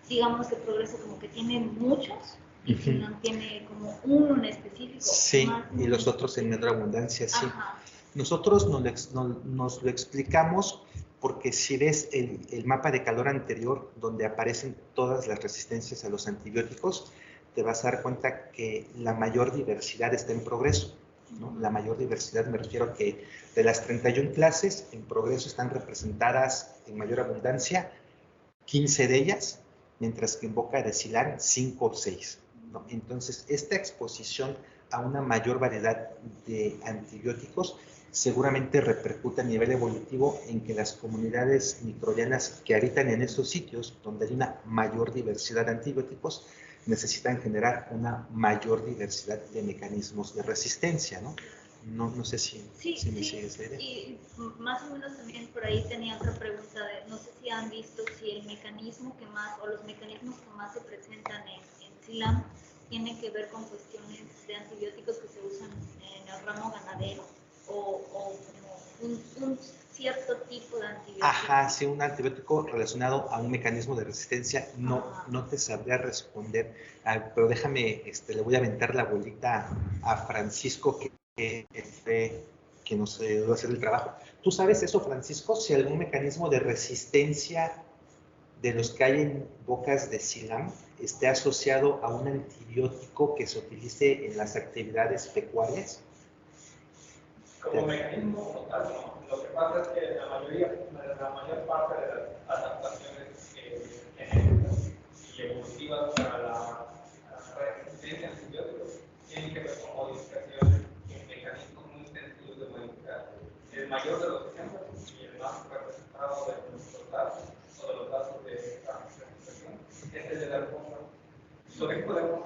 digamos que Progreso como que tiene muchos y Silam tiene como uno en específico. Sí, y los otros en menor abundancia, sí. Ajá. Nosotros nos lo explicamos porque si ves el mapa de calor anterior, donde aparecen todas las resistencias a los antibióticos, te vas a dar cuenta que la mayor diversidad está en Progreso, ¿no? La mayor diversidad, me refiero a que de las 31 clases, en Progreso están representadas en mayor abundancia 15 de ellas, mientras que en boca de Silam 5 o 6, ¿no? Entonces, esta exposición a una mayor variedad de antibióticos seguramente repercute a nivel evolutivo en que las comunidades microbianas que habitan en esos sitios donde hay una mayor diversidad de antibióticos necesitan generar una mayor diversidad de mecanismos de resistencia, ¿no? No sé si me sigues la idea. Y más o menos también por ahí tenía otra pregunta de, no sé si han visto si el mecanismo que más, o los mecanismos que más se presentan en Silam tienen que ver con cuestiones de antibióticos que se usan en el ramo ganadero o como un cierto tipo de antibiótico. Ajá, sí, un antibiótico relacionado a un mecanismo de resistencia, no te sabría responder, pero déjame, le voy a aventar la bolita a Francisco, que nos ayudó a hacer el trabajo. ¿Tú sabes eso, Francisco, si algún mecanismo de resistencia de los que hay en bocas de Silam esté asociado a un antibiótico que se utilice en las actividades pecuarias? Como mecanismo total, no. Lo que pasa es que la mayor parte de las adaptaciones genéticas y evolutivas para la resistencia a antibióticos tienen que ver con modificaciones en mecanismos muy sencillos de modificar. El mayor de los ejemplos y el más representado de nuestros datos o de los datos de representación es el de la alfombra. Lo que podemos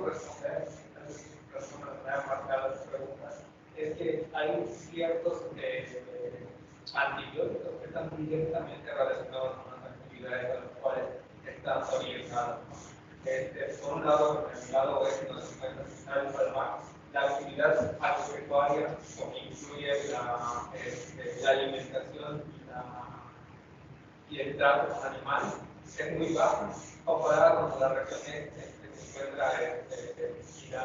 responder a las personas que me han marcado las preguntas es que hay ciertos antibióticos que están directamente relacionados con las actividades a las cuales están orientados. Por un lado, en el lado oeste nos encuentra el palmar, la actividad agropecuaria, que incluye la alimentación y el trato con animales, es muy baja comparada con las regiones que se encuentra China,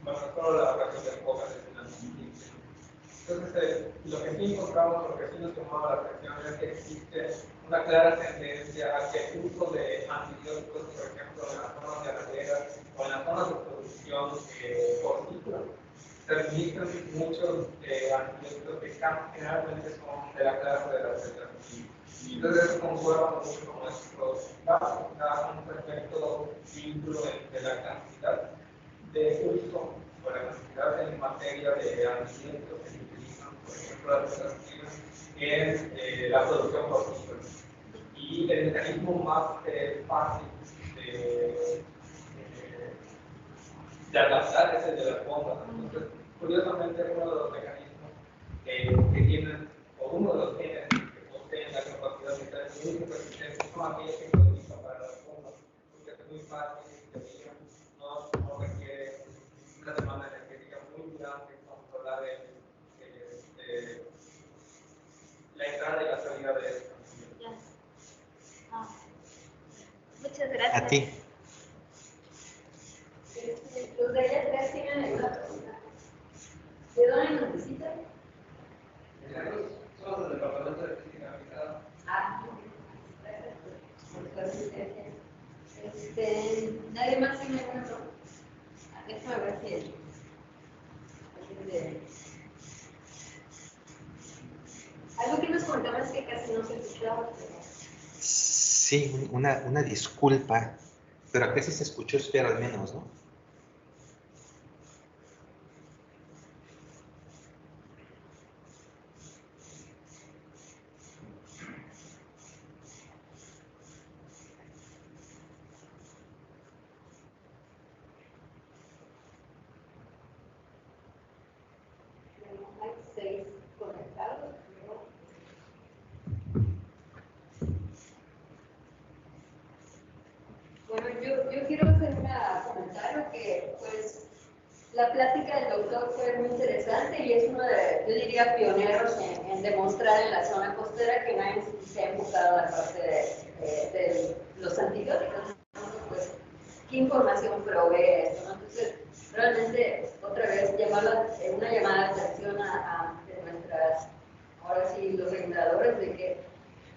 bueno, solo la región del Coca de China. Entonces, lo que sí encontramos, lo que sí nos llamaba la atención es que existe una clara tendencia a que el uso de antibióticos, por ejemplo, en las zonas ganaderas o en las zonas de producción porcícola, se administran muchos antibióticos que generalmente son de la clase de las tetracinas. Entonces, eso concuerda mucho con nuestros datos, da un perfecto vínculo entre la cantidad de uso o la cantidad en materia de antibióticos que se utilizan, por ejemplo, las tetracinas, en la producción porcícola. Y el mecanismo más fácil de adaptar es el de las bombas. Entonces, curiosamente, uno de los mecanismos que tienen, o uno de los genes que poseen la capacidad de estar muy resistentes son aquellos que se utilizan para las bombas, porque es muy fácil, no requiere una demanda energética muy grande controlar la entrada y la salida de esto. Muchas gracias. A ti. Los de allá atrás tienen alguna pregunta. ¿De dónde nos visitan? Somos del Departamento de Física Aplicada. Gracias por tu asistencia. ¿Nadie más tiene alguna pregunta? Déjame ver si algo que nos comentaba es que casi no se escuchaba. Sí, una disculpa, pero acá sí se escuchó, espero al menos, ¿no? Hay 6 conectados. Bueno, yo quiero hacer un comentario que, pues, la plática del doctor fue muy interesante y es uno de, yo diría, pioneros en demostrar en la zona costera que nadie se ha enfocado a la parte de los antibióticos. Entonces, pues, ¿qué información provee esto? ¿No? Entonces, realmente, otra vez, una llamada de atención de nuestras, ahora sí, los reguladores, de que,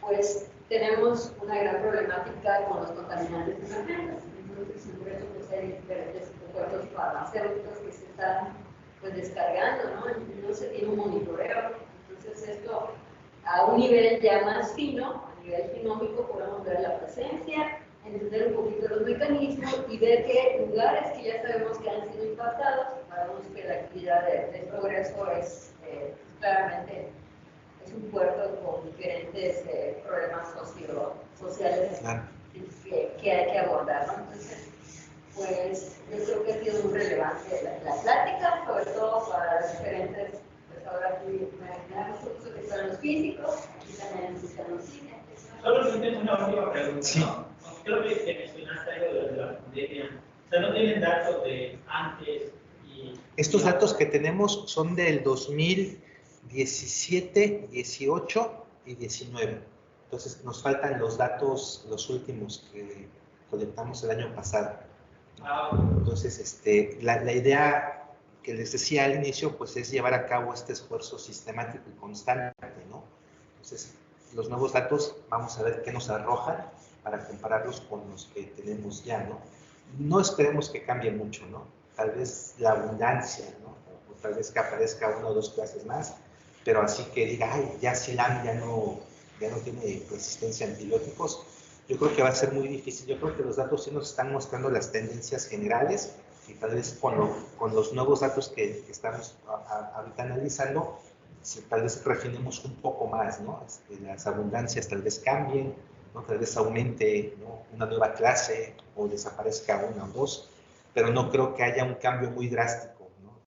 pues, tenemos una gran problemática con los contaminantes emergentes. Entonces, por eso pues, hay diferentes compuestos farmacéuticos que se están pues, descargando, ¿no? Y no se tiene un monitoreo. Entonces, esto a un nivel ya más fino, a nivel genómico, podemos ver la presencia, entender un poquito los mecanismos y ver que lugares que ya sabemos que han sido impactados, sabemos que la actividad de progreso es claramente es un puerto con diferentes problemas sociales que hay que abordar, ¿no? Entonces, pues yo creo que ha sido muy relevante la plática, sobre todo para los diferentes, pues ahora aquí me da mucho gusto que están los físicos, aquí también están los cines. Solo tengo una última pregunta. Sí. ¿No? Creo que mencionaste algo de la pandemia. O sea, no tienen datos de antes y... Estos datos que tenemos son del 2017, 18 y 19. Entonces nos faltan los datos, los últimos que colectamos el año pasado. Entonces, la idea que les decía al inicio, pues es llevar a cabo este esfuerzo sistemático y constante, ¿no? Entonces, los nuevos datos, vamos a ver qué nos arrojan para compararlos con los que tenemos ya, ¿no? No esperemos que cambie mucho, ¿no? Tal vez la abundancia, ¿no? O tal vez que aparezca 1 o 2 clases más, pero así que diga, ay, ya Silam ya no tiene resistencia a antibióticos, yo creo que va a ser muy difícil. Yo creo que los datos sí nos están mostrando las tendencias generales y tal vez con los nuevos datos que estamos ahorita analizando, si tal vez refinemos un poco más, ¿no? Las abundancias tal vez cambien, ¿no? Tal vez aumente, ¿no? Una nueva clase o desaparezca 1 o 2, pero no creo que haya un cambio muy drástico, ¿no?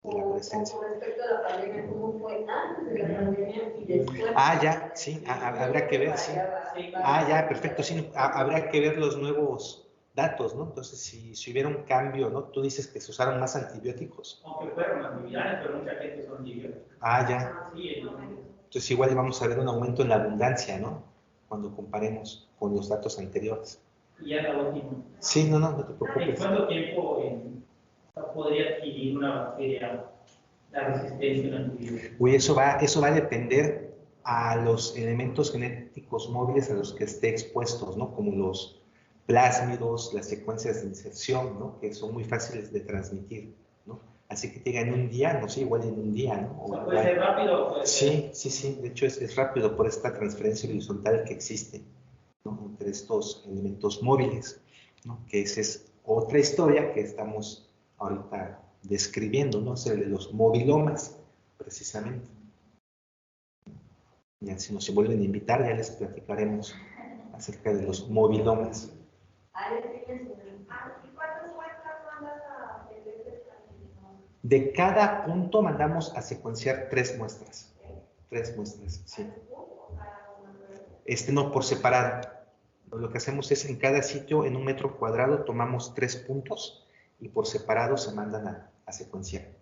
De la presencia. Con respecto a la pandemia, ¿cómo fue antes de la pandemia y después? Ya, sí, habrá que ver, sí. Ya, perfecto, sí, habrá que ver los nuevos datos, ¿no? Entonces, si hubiera un cambio, ¿no? Tú dices que se usaron más antibióticos. Aunque fueron antivirales, pero mucha gente son antibióticos. Ah, ya. Sí, Entonces, igual vamos a ver un aumento en la abundancia, ¿no? Cuando comparemos con los datos anteriores. Y ya la última. Sí, no te ¿En preocupes. cuánto tiempo podría adquirir una bacteria la resistencia al antibiótico? Uy, eso va a depender a los elementos genéticos móviles a los que esté expuestos, ¿no? Como los plásmidos, las secuencias de inserción, ¿no? Que son muy fáciles de transmitir, ¿no? Así que te diga en un día, no sé, igual en un día, ¿no? O sea, ¿puede ser rápido? Puede ser... Sí, de hecho es rápido por esta transferencia horizontal que existe, ¿no? Entre estos elementos móviles, ¿no? Que esa es otra historia que estamos ahorita describiendo, ¿no? Es el de los movilomas, precisamente. Ya si nos vuelven a invitar, ya les platicaremos acerca de los movilomas. ¿Y cuántas muestras mandas a De cada punto mandamos a secuenciar 3 muestras. 3 muestras, sí. No, por separado. Lo que hacemos es en cada sitio, en 1 metro cuadrado, tomamos 3 puntos y por separado se mandan a secuenciar.